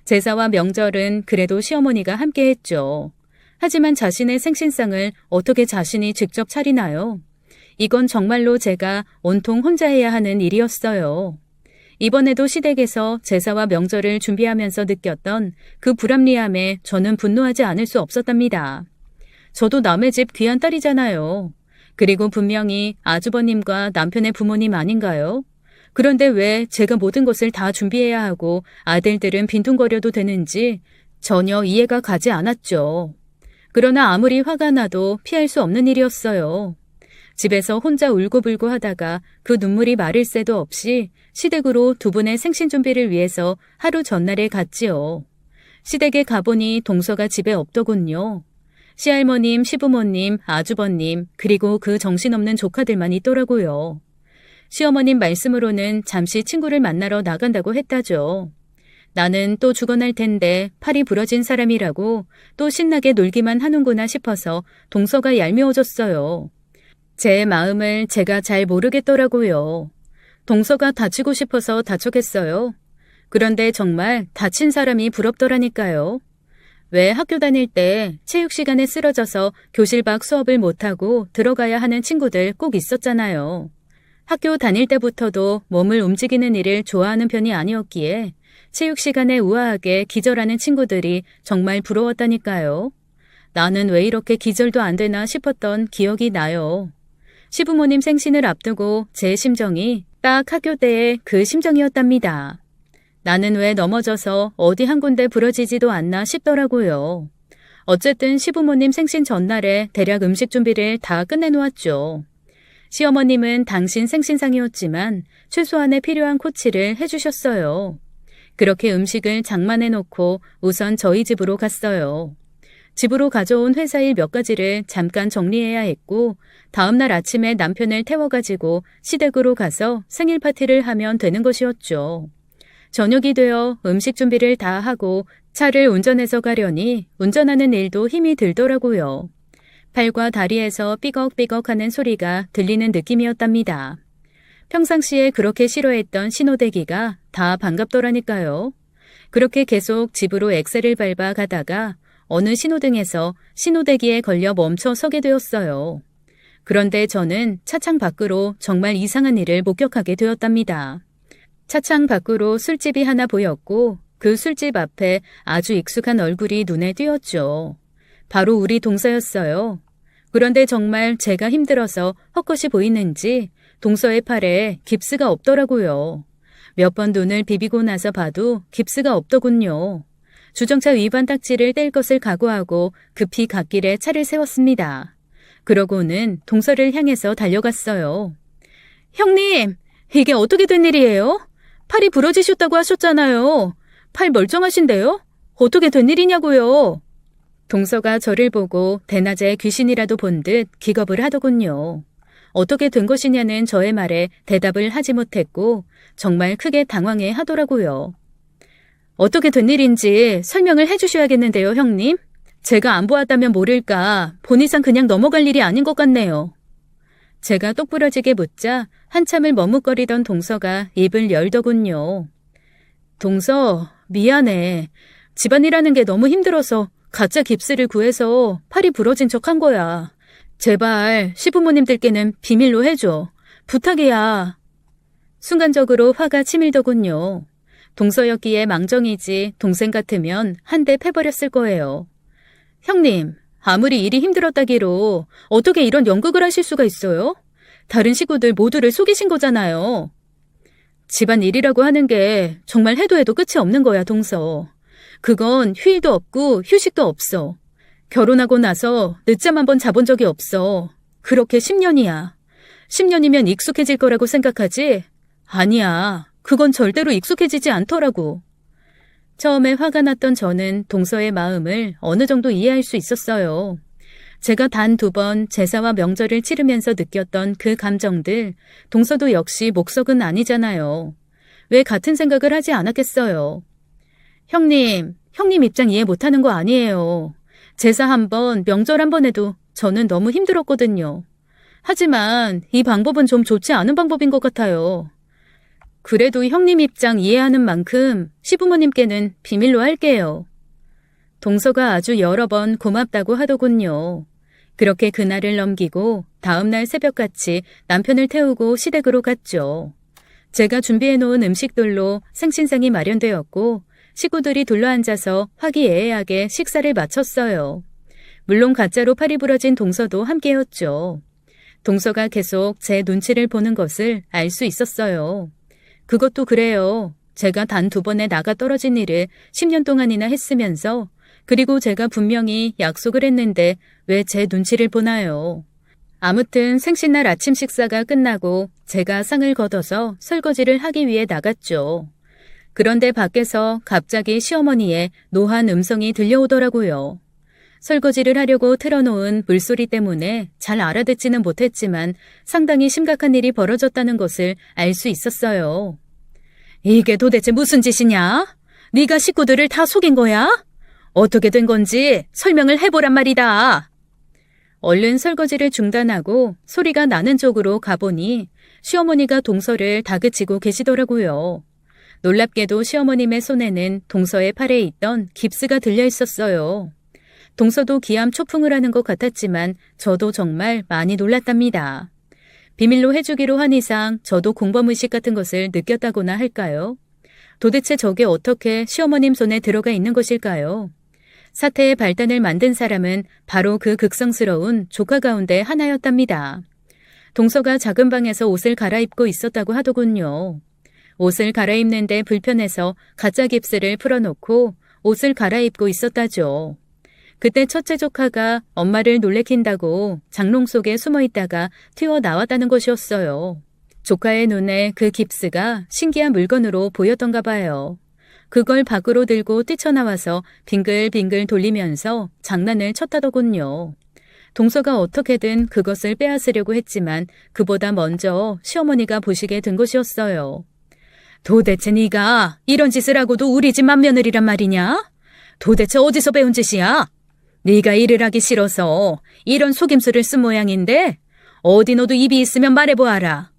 제사와 명절은 그래도 시어머니가 함께 했죠. 하지만 자신의 생신상을 어떻게 자신이 직접 차리나요? 이건 정말로 제가 온통 혼자 해야 하는 일이었어요. 이번에도 시댁에서 제사와 명절을 준비하면서 느꼈던 그 불합리함에 저는 분노하지 않을 수 없었답니다. 저도 남의 집 귀한 딸이잖아요. 그리고 분명히 아주버님과 남편의 부모님 아닌가요? 그런데 왜 제가 모든 것을 다 준비해야 하고 아들들은 빈둥거려도 되는지 전혀 이해가 가지 않았죠. 그러나 아무리 화가 나도 피할 수 없는 일이었어요. 집에서 혼자 울고불고 하다가 그 눈물이 마를 새도 없이 시댁으로 두 분의 생신 준비를 위해서 하루 전날에 갔지요. 시댁에 가보니 동서가 집에 없더군요. 시할머님, 시부모님, 아주버님, 그리고 그 정신없는 조카들만 있더라고요. 시어머님 말씀으로는 잠시 친구를 만나러 나간다고 했다죠. 나는 또 죽어날 텐데 팔이 부러진 사람이라고 또 신나게 놀기만 하는구나 싶어서 동서가 얄미워졌어요. 제 마음을 제가 잘 모르겠더라고요. 동서가 다치고 싶어서 다쳤겠어요. 그런데 정말 다친 사람이 부럽더라니까요. 왜 학교 다닐 때 체육 시간에 쓰러져서 교실 밖 수업을 못하고 들어가야 하는 친구들 꼭 있었잖아요. 학교 다닐 때부터도 몸을 움직이는 일을 좋아하는 편이 아니었기에 체육 시간에 우아하게 기절하는 친구들이 정말 부러웠다니까요. 나는 왜 이렇게 기절도 안 되나 싶었던 기억이 나요. 시부모님 생신을 앞두고 제 심정이 딱 학교 때의 그 심정이었답니다. 나는 왜 넘어져서 어디 한 군데 부러지지도 않나 싶더라고요. 어쨌든 시부모님 생신 전날에 대략 음식 준비를 다 끝내놓았죠. 시어머님은 당신 생신상이었지만 최소한의 필요한 코치를 해주셨어요. 그렇게 음식을 장만해놓고 우선 저희 집으로 갔어요. 집으로 가져온 회사 일 몇 가지를 잠깐 정리해야 했고 다음날 아침에 남편을 태워가지고 시댁으로 가서 생일 파티를 하면 되는 것이었죠. 저녁이 되어 음식 준비를 다 하고 차를 운전해서 가려니 운전하는 일도 힘이 들더라고요. 팔과 다리에서 삐걱삐걱하는 소리가 들리는 느낌이었답니다. 평상시에 그렇게 싫어했던 신호대기가 다 반갑더라니까요. 그렇게 계속 집으로 엑셀을 밟아 가다가 어느 신호등에서 신호대기에 걸려 멈춰 서게 되었어요. 그런데 저는 차창 밖으로 정말 이상한 일을 목격하게 되었답니다. 차창 밖으로 술집이 하나 보였고 그 술집 앞에 아주 익숙한 얼굴이 눈에 띄었죠. 바로 우리 동서였어요. 그런데 정말 제가 힘들어서 헛것이 보이는지 동서의 팔에 깁스가 없더라고요. 몇 번 눈을 비비고 나서 봐도 깁스가 없더군요. 주정차 위반 딱지를 뗄 것을 각오하고 급히 갓길에 차를 세웠습니다. 그러고는 동서를 향해서 달려갔어요. 형님, 이게 어떻게 된 일이에요? 팔이 부러지셨다고 하셨잖아요. 팔 멀쩡하신데요? 어떻게 된 일이냐고요? 동서가 저를 보고 대낮에 귀신이라도 본 듯 기겁을 하더군요. 어떻게 된 것이냐는 저의 말에 대답을 하지 못했고 정말 크게 당황해 하더라고요. 어떻게 된 일인지 설명을 해주셔야겠는데요, 형님. 제가 안 보았다면 모를까 본 이상 그냥 넘어갈 일이 아닌 것 같네요. 제가 똑부러지게 묻자 한참을 머뭇거리던 동서가 입을 열더군요. 동서, 미안해. 집안일하는 게 너무 힘들어서 가짜 깁스를 구해서 팔이 부러진 척 한 거야. 제발 시부모님들께는 비밀로 해줘. 부탁이야. 순간적으로 화가 치밀더군요. 동서였기에 망정이지 동생 같으면 한 대 패버렸을 거예요. 형님, 아무리 일이 힘들었다기로 어떻게 이런 연극을 하실 수가 있어요? 다른 식구들 모두를 속이신 거잖아요. 집안일이라고 하는 게 정말 해도 해도 끝이 없는 거야, 동서. 그건 휴일도 없고 휴식도 없어. 결혼하고 나서 늦잠 한 번 자본 적이 없어. 그렇게 10년이야. 10년이면 익숙해질 거라고 생각하지? 아니야. 그건 절대로 익숙해지지 않더라고. 처음에 화가 났던 저는 동서의 마음을 어느 정도 이해할 수 있었어요. 제가 단 2번 제사와 명절을 치르면서 느꼈던 그 감정들, 동서도 역시 목석은 아니잖아요. 왜 같은 생각을 하지 않았겠어요. 형님 형님 입장 이해 못하는 거 아니에요. 제사 한 번, 명절 한 번 해도 저는 너무 힘들었거든요. 하지만 이 방법은 좀 좋지 않은 방법인 것 같아요. 그래도 형님 입장 이해하는 만큼 시부모님께는 비밀로 할게요. 동서가 아주 여러 번 고맙다고 하더군요. 그렇게 그날을 넘기고 다음날 새벽같이 남편을 태우고 시댁으로 갔죠. 제가 준비해놓은 음식들로 생신상이 마련되었고 식구들이 둘러앉아서 화기애애하게 식사를 마쳤어요. 물론 가짜로 팔이 부러진 동서도 함께였죠. 동서가 계속 제 눈치를 보는 것을 알 수 있었어요. 그것도 그래요. 제가 단 2번의 나가 떨어진 일을 10년 동안이나 했으면서 그리고 제가 분명히 약속을 했는데 왜 제 눈치를 보나요? 아무튼 생신날 아침 식사가 끝나고 제가 상을 걷어서 설거지를 하기 위해 나갔죠. 그런데 밖에서 갑자기 시어머니의 노한 음성이 들려오더라고요. 설거지를 하려고 틀어놓은 물소리 때문에 잘 알아듣지는 못했지만 상당히 심각한 일이 벌어졌다는 것을 알 수 있었어요. 이게 도대체 무슨 짓이냐? 네가 식구들을 다 속인 거야? 어떻게 된 건지 설명을 해보란 말이다. 얼른 설거지를 중단하고 소리가 나는 쪽으로 가보니 시어머니가 동서를 다그치고 계시더라고요. 놀랍게도 시어머님의 손에는 동서의 팔에 있던 깁스가 들려 있었어요. 동서도 기암 초풍을 하는 것 같았지만 저도 정말 많이 놀랐답니다. 비밀로 해주기로 한 이상 저도 공범의식 같은 것을 느꼈다고나 할까요? 도대체 저게 어떻게 시어머님 손에 들어가 있는 것일까요? 사태의 발단을 만든 사람은 바로 그 극성스러운 조카 가운데 하나였답니다. 동서가 작은 방에서 옷을 갈아입고 있었다고 하더군요. 옷을 갈아입는데 불편해서 가짜 깁스를 풀어놓고 옷을 갈아입고 있었다죠. 그때 첫째 조카가 엄마를 놀래킨다고 장롱 속에 숨어있다가 튀어나왔다는 것이었어요. 조카의 눈에 그 깁스가 신기한 물건으로 보였던가 봐요. 그걸 밖으로 들고 뛰쳐나와서 빙글빙글 돌리면서 장난을 쳤다더군요. 동서가 어떻게든 그것을 빼앗으려고 했지만 그보다 먼저 시어머니가 보시게 된 것이었어요. 도대체 네가 이런 짓을 하고도 우리 집 맏며느리란 말이냐? 도대체 어디서 배운 짓이야? 네가 일을 하기 싫어서 이런 속임수를 쓴 모양인데 어디 너도 입이 있으면 말해보아라.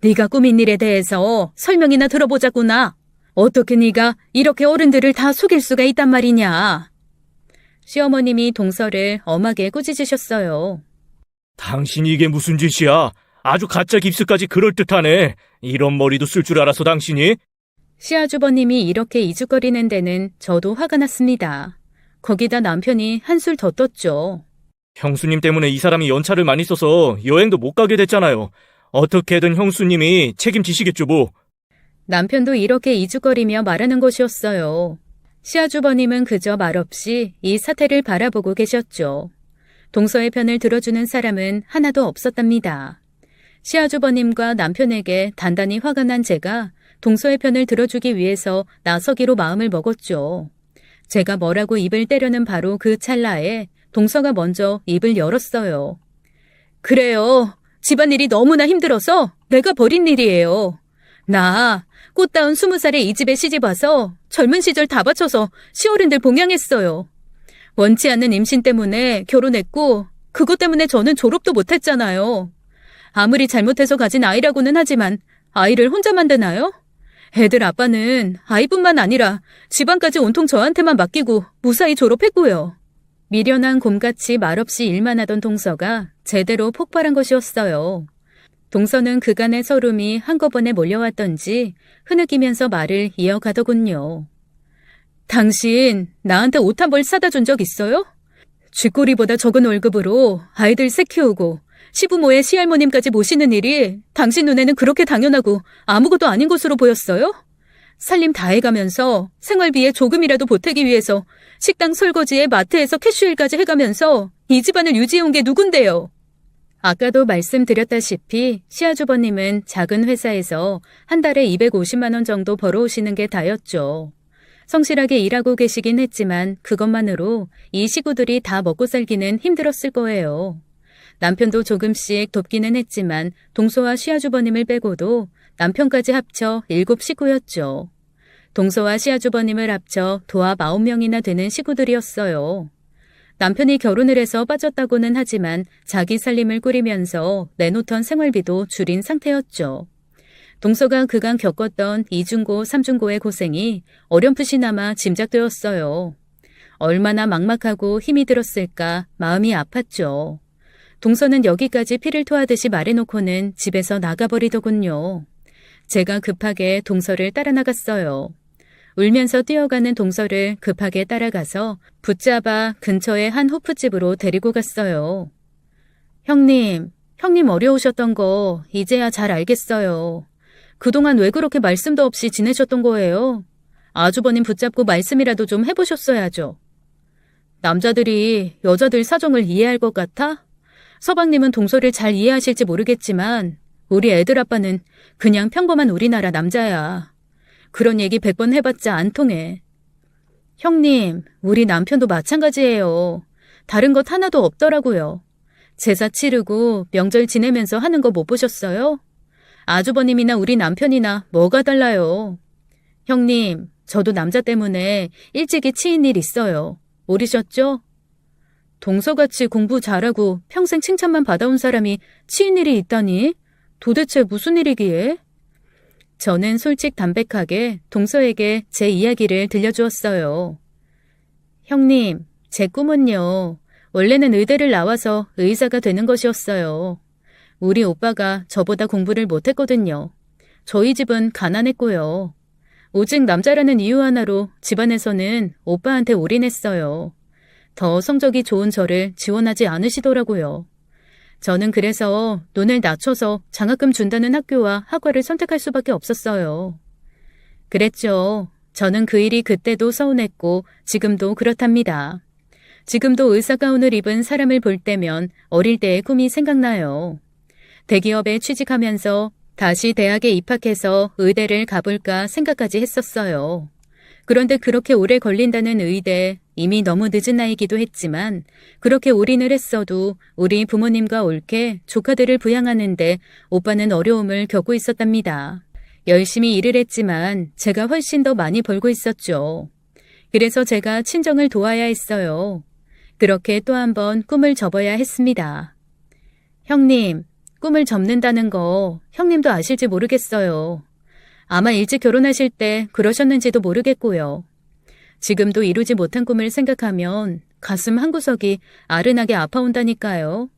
네가 꾸민 일에 대해서 설명이나 들어보자꾸나. 어떻게 네가 이렇게 어른들을 다 속일 수가 있단 말이냐. 시어머님이 동서를 엄하게 꾸짖으셨어요. 당신이 이게 무슨 짓이야? 아주 가짜 깁스까지 그럴듯하네. 이런 머리도 쓸 줄 알아서 당신이? 시아주버님이 이렇게 이죽거리는 데는 저도 화가 났습니다. 거기다 남편이 한술 더 떴죠. 형수님 때문에 이 사람이 연차를 많이 써서 여행도 못 가게 됐잖아요. 어떻게든 형수님이 책임지시겠죠 뭐. 남편도 이렇게 이죽거리며 말하는 것이었어요. 시아주버님은 그저 말없이 이 사태를 바라보고 계셨죠. 동서의 편을 들어주는 사람은 하나도 없었답니다. 시아주버님과 남편에게 단단히 화가 난 제가 동서의 편을 들어주기 위해서 나서기로 마음을 먹었죠. 제가 뭐라고 입을 때려는 바로 그 찰나에 동서가 먼저 입을 열었어요. 그래요. 집안일이 너무나 힘들어서 내가 벌인 일이에요. 나 꽃다운 20살에 이 집에 시집와서 젊은 시절 다 바쳐서 시어른들 봉양했어요. 원치 않는 임신 때문에 결혼했고 그것 때문에 저는 졸업도 못했잖아요. 아무리 잘못해서 가진 아이라고는 하지만 아이를 혼자 만드나요? 애들 아빠는 아이뿐만 아니라 집안까지 온통 저한테만 맡기고 무사히 졸업했고요. 미련한 곰같이 말없이 일만 하던 동서가 제대로 폭발한 것이었어요. 동서는 그간의 서름이 한꺼번에 몰려왔던지 흐느끼면서 말을 이어가더군요. 당신 나한테 옷 한 벌 사다 준 적 있어요? 쥐꼬리보다 적은 월급으로 아이들 셋 키우고 시부모의 시할머님까지 모시는 일이 당신 눈에는 그렇게 당연하고 아무것도 아닌 것으로 보였어요? 살림 다 해가면서 생활비에 조금이라도 보태기 위해서 식당 설거지에 마트에서 캐슈일까지 해가면서 이 집안을 유지해온 게 누군데요? 아까도 말씀드렸다시피 시아주버님은 작은 회사에서 한 달에 250만 원 정도 벌어오시는 게 다였죠. 성실하게 일하고 계시긴 했지만 그것만으로 이 식구들이 다 먹고 살기는 힘들었을 거예요. 남편도 조금씩 돕기는 했지만 동서와 시아주버님을 빼고도 남편까지 합쳐 7 식구였죠. 동서와 시아주버님을 합쳐 도합 9명이나 되는 식구들이었어요. 남편이 결혼을 해서 빠졌다고는 하지만 자기 살림을 꾸리면서 내놓던 생활비도 줄인 상태였죠. 동서가 그간 겪었던 이중고, 삼중고의 고생이 어렴풋이나마 짐작되었어요. 얼마나 막막하고 힘이 들었을까 마음이 아팠죠. 동서는 여기까지 피를 토하듯이 말해놓고는 집에서 나가버리더군요. 제가 급하게 동서를 따라 나갔어요. 울면서 뛰어가는 동서를 급하게 따라가서 붙잡아 근처의 한 호프집으로 데리고 갔어요. 형님 어려우셨던 거 이제야 잘 알겠어요. 그동안 왜 그렇게 말씀도 없이 지내셨던 거예요? 아주버님 붙잡고 말씀이라도 좀 해보셨어야죠. 남자들이 여자들 사정을 이해할 것 같아? 서방님은 동서를 잘 이해하실지 모르겠지만 우리 애들 아빠는 그냥 평범한 우리나라 남자야. 그런 얘기 100번 해봤자 안 통해. 형님, 우리 남편도 마찬가지예요. 다른 것 하나도 없더라고요. 제사 치르고 명절 지내면서 하는 거 못 보셨어요? 아주버님이나 우리 남편이나 뭐가 달라요. 형님, 저도 남자 때문에 일찍이 치인 일 있어요. 모르셨죠? 동서같이 공부 잘하고 평생 칭찬만 받아온 사람이 치인 일이 있다니? 도대체 무슨 일이기에? 저는 솔직담백하게 동서에게 제 이야기를 들려주었어요. 형님, 제 꿈은요. 원래는 의대를 나와서 의사가 되는 것이었어요. 우리 오빠가 저보다 공부를 못했거든요. 저희 집은 가난했고요. 오직 남자라는 이유 하나로 집안에서는 오빠한테 올인했어요. 더 성적이 좋은 저를 지원하지 않으시더라고요. 저는 그래서 눈을 낮춰서 장학금 준다는 학교와 학과를 선택할 수밖에 없었어요. 그랬죠. 저는 그 일이 그때도 서운했고 지금도 그렇답니다. 지금도 의사 가운을 입은 사람을 볼 때면 어릴 때의 꿈이 생각나요. 대기업에 취직하면서 다시 대학에 입학해서 의대를 가볼까 생각까지 했었어요. 그런데 그렇게 오래 걸린다는 의대, 이미 너무 늦은 나이기도 했지만 그렇게 올인을 했어도 우리 부모님과 옳게 조카들을 부양하는데 오빠는 어려움을 겪고 있었답니다. 열심히 일을 했지만 제가 훨씬 더 많이 벌고 있었죠. 그래서 제가 친정을 도와야 했어요. 그렇게 또 한 번 꿈을 접어야 했습니다. 형님, 꿈을 접는다는 거 형님도 아실지 모르겠어요. 아마 일찍 결혼하실 때 그러셨는지도 모르겠고요. 지금도 이루지 못한 꿈을 생각하면 가슴 한구석이 아른하게 아파온다니까요.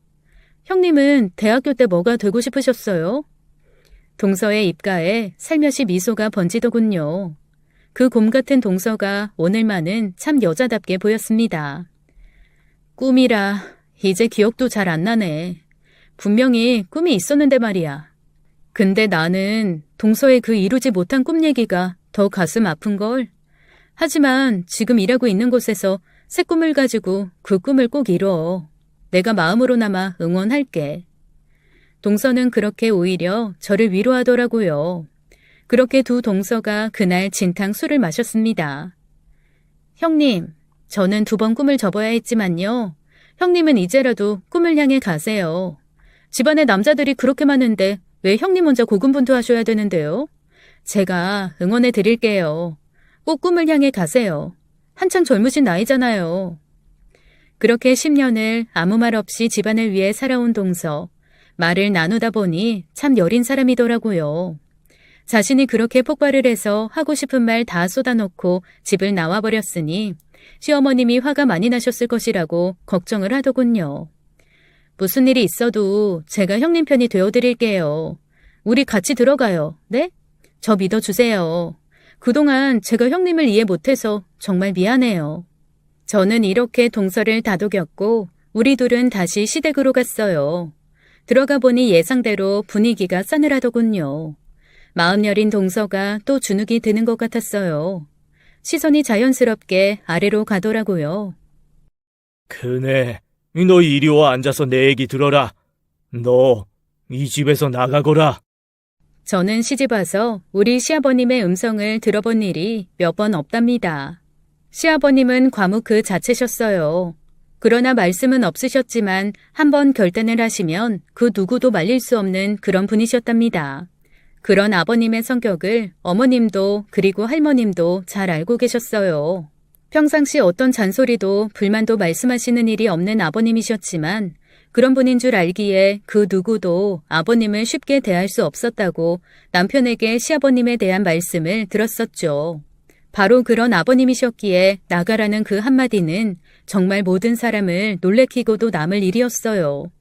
형님은 대학교 때 뭐가 되고 싶으셨어요? 동서의 입가에 살며시 미소가 번지더군요. 그 곰 같은 동서가 오늘만은 참 여자답게 보였습니다. 꿈이라 이제 기억도 잘 안 나네. 분명히 꿈이 있었는데 말이야. 근데 나는 동서의 그 이루지 못한 꿈 얘기가 더 가슴 아픈걸. 하지만 지금 일하고 있는 곳에서 새 꿈을 가지고 그 꿈을 꼭 이뤄. 내가 마음으로나마 응원할게. 동서는 그렇게 오히려 저를 위로하더라고요. 그렇게 두 동서가 그날 진탕 술을 마셨습니다. 형님, 저는 2번 꿈을 접어야 했지만요. 형님은 이제라도 꿈을 향해 가세요. 집안에 남자들이 그렇게 많은데 왜 형님 혼자 고군분투하셔야 되는데요? 제가 응원해 드릴게요. 꼭 꿈을 향해 가세요. 한창 젊으신 나이잖아요. 그렇게 10년을 아무 말 없이 집안을 위해 살아온 동서. 말을 나누다 보니 참 여린 사람이더라고요. 자신이 그렇게 폭발을 해서 하고 싶은 말 다 쏟아놓고 집을 나와버렸으니 시어머님이 화가 많이 나셨을 것이라고 걱정을 하더군요. 무슨 일이 있어도 제가 형님 편이 되어드릴게요. 우리 같이 들어가요. 네? 저 믿어주세요. 그동안 제가 형님을 이해 못해서 정말 미안해요. 저는 이렇게 동서를 다독였고 우리 둘은 다시 시댁으로 갔어요. 들어가 보니 예상대로 분위기가 싸늘하더군요. 마음 여린 동서가 또 주눅이 드는 것 같았어요. 시선이 자연스럽게 아래로 가더라고요. 그네, 너 이리 와 앉아서 내 얘기 들어라. 너 이 집에서 나가거라. 저는 시집와서 우리 시아버님의 음성을 들어본 일이 몇 번 없답니다. 시아버님은 과묵 그 자체셨어요. 그러나 말씀은 없으셨지만 한번 결단을 하시면 그 누구도 말릴 수 없는 그런 분이셨답니다. 그런 아버님의 성격을 어머님도 그리고 할머님도 잘 알고 계셨어요. 평상시 어떤 잔소리도 불만도 말씀하시는 일이 없는 아버님이셨지만 그런 분인 줄 알기에 그 누구도 아버님을 쉽게 대할 수 없었다고 남편에게 시아버님에 대한 말씀을 들었었죠. 바로 그런 아버님이셨기에 나가라는 그 한마디는 정말 모든 사람을 놀래키고도 남을 일이었어요.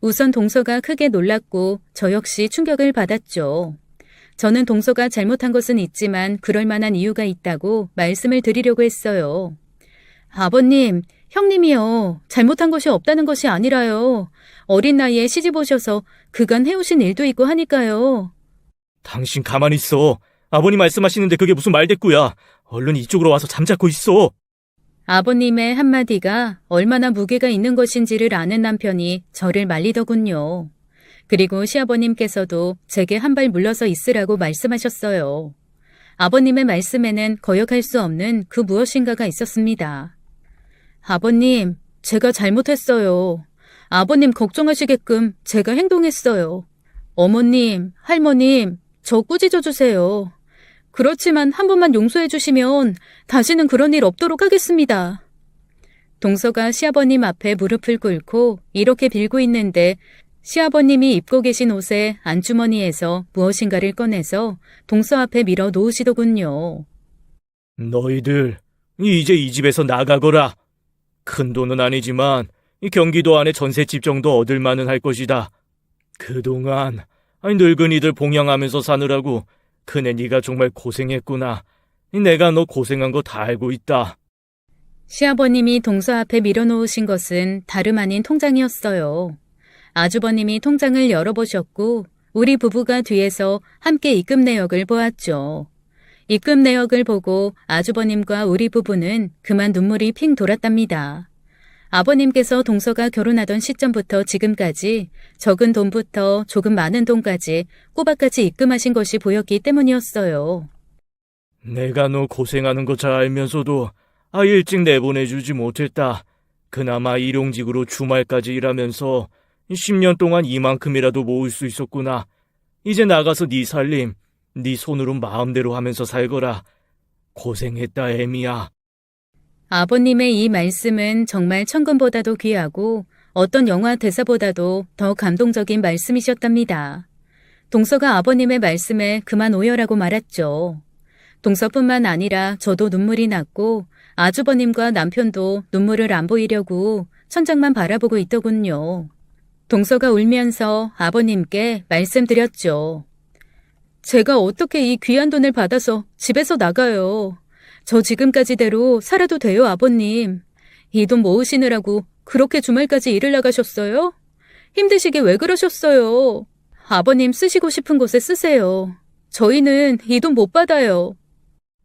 우선 동서가 크게 놀랐고 저 역시 충격을 받았죠. 저는 동서가 잘못한 것은 있지만 그럴 만한 이유가 있다고 말씀을 드리려고 했어요. 아버님, 형님이요. 잘못한 것이 없다는 것이 아니라요. 어린 나이에 시집 오셔서 그간 해오신 일도 있고 하니까요. 당신 가만히 있어. 아버님 말씀하시는데 그게 무슨 말대꾸야. 얼른 이쪽으로 와서 잠자코 있어. 아버님의 한마디가 얼마나 무게가 있는 것인지를 아는 남편이 저를 말리더군요. 그리고 시아버님께서도 제게 한 발 물러서 있으라고 말씀하셨어요. 아버님의 말씀에는 거역할 수 없는 그 무엇인가가 있었습니다. 아버님, 제가 잘못했어요. 아버님 걱정하시게끔 제가 행동했어요. 어머님, 할머님, 저 꾸짖어 주세요. 그렇지만 한 번만 용서해 주시면 다시는 그런 일 없도록 하겠습니다. 동서가 시아버님 앞에 무릎을 꿇고 이렇게 빌고 있는데 시아버님이 입고 계신 옷의 안주머니에서 무엇인가를 꺼내서 동서 앞에 밀어 놓으시더군요. 너희들 이제 이 집에서 나가거라. 큰 돈은 아니지만 이 경기도 안에 전셋집 정도 얻을 만은 할 것이다. 그동안 늙은이들 봉양하면서 사느라고 그네 네가 정말 고생했구나. 내가 너 고생한 거 다 알고 있다. 시아버님이 동서 앞에 밀어놓으신 것은 다름 아닌 통장이었어요. 아주버님이 통장을 열어보셨고 우리 부부가 뒤에서 함께 입금 내역을 보았죠. 입금 내역을 보고 아주버님과 우리 부부는 그만 눈물이 핑 돌았답니다. 아버님께서 동서가 결혼하던 시점부터 지금까지 적은 돈부터 조금 많은 돈까지 꼬박같이 입금하신 것이 보였기 때문이었어요. 내가 너 고생하는 거 잘 알면서도 일찍 내보내주지 못했다. 그나마 일용직으로 주말까지 일하면서 10년 동안 이만큼이라도 모을 수 있었구나. 이제 나가서 네 살림, 네 손으로 마음대로 하면서 살거라. 고생했다, 애미야. 아버님의 이 말씀은 정말 천금보다도 귀하고 어떤 영화 대사보다도 더 감동적인 말씀이셨답니다. 동서가 아버님의 말씀에 그만 오열하고 말았죠. 동서뿐만 아니라 저도 눈물이 났고 아주버님과 남편도 눈물을 안 보이려고 천장만 바라보고 있더군요. 동서가 울면서 아버님께 말씀드렸죠. 제가 어떻게 이 귀한 돈을 받아서 집에서 나가요. 저 지금까지대로 살아도 돼요, 아버님. 이 돈 모으시느라고 그렇게 주말까지 일을 나가셨어요? 힘드시게 왜 그러셨어요? 아버님 쓰시고 싶은 곳에 쓰세요. 저희는 이 돈 못 받아요.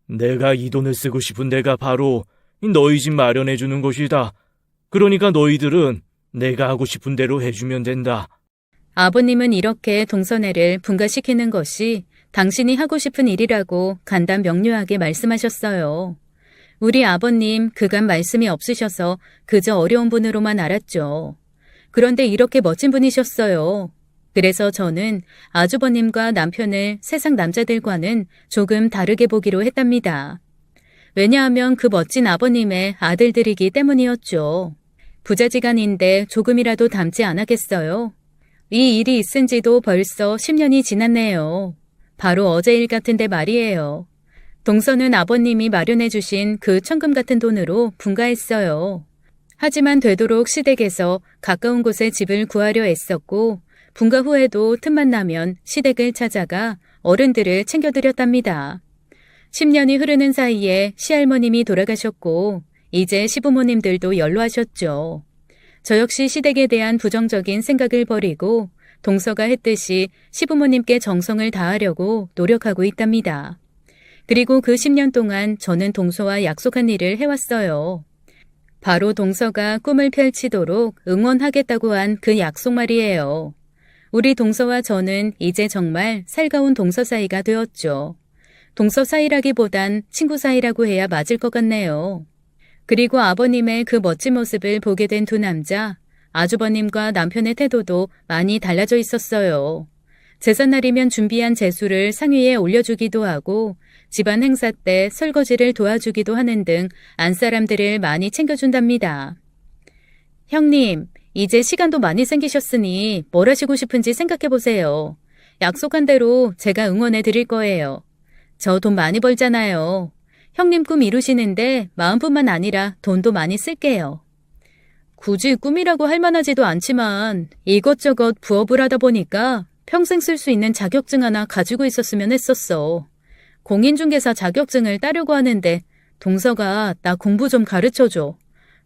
내가 이 돈을 쓰고 싶은 데가 바로 너희 집 마련해주는 곳이다. 그러니까 너희들은 내가 하고 싶은 대로 해주면 된다. 아버님은 이렇게 동서네를 분가시키는 것이 당신이 하고 싶은 일이라고 간단 명료하게 말씀하셨어요. 우리 아버님 그간 말씀이 없으셔서 그저 어려운 분으로만 알았죠. 그런데 이렇게 멋진 분이셨어요. 그래서 저는 아주버님과 남편을 세상 남자들과는 조금 다르게 보기로 했답니다. 왜냐하면 그 멋진 아버님의 아들들이기 때문이었죠. 부자지간인데 조금이라도 닮지 않았겠어요? 이 일이 있은 지도 벌써 10년이 지났네요. 바로 어제 일 같은데 말이에요. 동서는 아버님이 마련해 주신 그 천금 같은 돈으로 분가했어요. 하지만 되도록 시댁에서 가까운 곳에 집을 구하려 애썼고 분가 후에도 틈만 나면 시댁을 찾아가 어른들을 챙겨드렸답니다. 10년이 흐르는 사이에 시할머님이 돌아가셨고 이제 시부모님들도 연로하셨죠. 저 역시 시댁에 대한 부정적인 생각을 버리고 동서가 했듯이 시부모님께 정성을 다하려고 노력하고 있답니다. 그리고 그 10년 동안 저는 동서와 약속한 일을 해왔어요. 바로 동서가 꿈을 펼치도록 응원하겠다고 한 그 약속 말이에요. 우리 동서와 저는 이제 정말 살가운 동서 사이가 되었죠. 동서 사이라기보단 친구 사이라고 해야 맞을 것 같네요. 그리고 아버님의 그 멋진 모습을 보게 된 두 남자, 아주버님과 남편의 태도도 많이 달라져 있었어요. 제삿날이면 준비한 제수를 상위에 올려주기도 하고 집안 행사 때 설거지를 도와주기도 하는 등 안사람들을 많이 챙겨준답니다. 형님, 이제 시간도 많이 생기셨으니 뭘 하시고 싶은지 생각해보세요. 약속한 대로 제가 응원해 드릴 거예요. 저 돈 많이 벌잖아요. 형님 꿈 이루시는데 마음뿐만 아니라 돈도 많이 쓸게요. 굳이 꿈이라고 할 만하지도 않지만 이것저것 부업을 하다 보니까 평생 쓸 수 있는 자격증 하나 가지고 있었으면 했었어. 공인중개사 자격증을 따려고 하는데 동서가 나 공부 좀 가르쳐줘.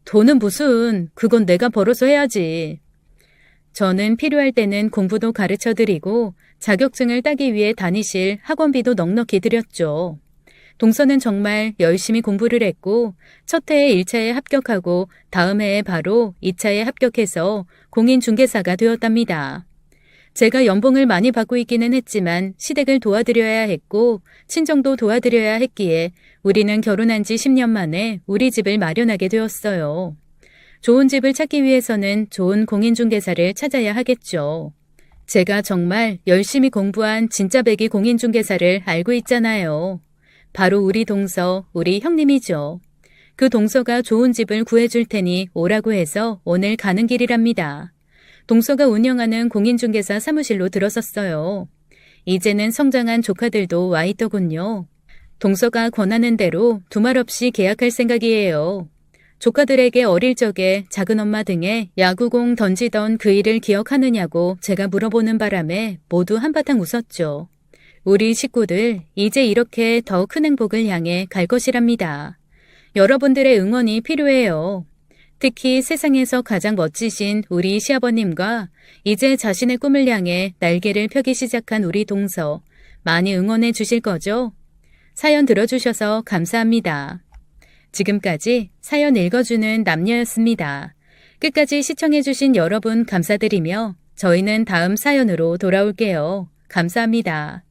돈은 무슨, 그건 내가 벌어서 해야지. 저는 필요할 때는 공부도 가르쳐드리고 자격증을 따기 위해 다니실 학원비도 넉넉히 드렸죠. 동서는 정말 열심히 공부를 했고 첫 해에 1차에 합격하고 다음 해에 바로 2차에 합격해서 공인중개사가 되었답니다. 제가 연봉을 많이 받고 있기는 했지만 시댁을 도와드려야 했고 친정도 도와드려야 했기에 우리는 결혼한 지 10년 만에 우리 집을 마련하게 되었어요. 좋은 집을 찾기 위해서는 좋은 공인중개사를 찾아야 하겠죠. 제가 정말 열심히 공부한 진짜 백이 공인중개사를 알고 있잖아요. 바로 우리 동서, 우리 형님이죠. 그 동서가 좋은 집을 구해줄 테니 오라고 해서 오늘 가는 길이랍니다. 동서가 운영하는 공인중개사 사무실로 들어섰어요. 이제는 성장한 조카들도 와 있더군요. 동서가 권하는 대로 두말 없이 계약할 생각이에요. 조카들에게 어릴 적에 작은엄마 등에 야구공 던지던 그 일을 기억하느냐고 제가 물어보는 바람에 모두 한바탕 웃었죠. 우리 식구들 이제 이렇게 더 큰 행복을 향해 갈 것이랍니다. 여러분들의 응원이 필요해요. 특히 세상에서 가장 멋지신 우리 시아버님과 이제 자신의 꿈을 향해 날개를 펴기 시작한 우리 동서 많이 응원해 주실 거죠? 사연 들어주셔서 감사합니다. 지금까지 사연 읽어주는 남녀였습니다. 끝까지 시청해주신 여러분 감사드리며 저희는 다음 사연으로 돌아올게요. 감사합니다.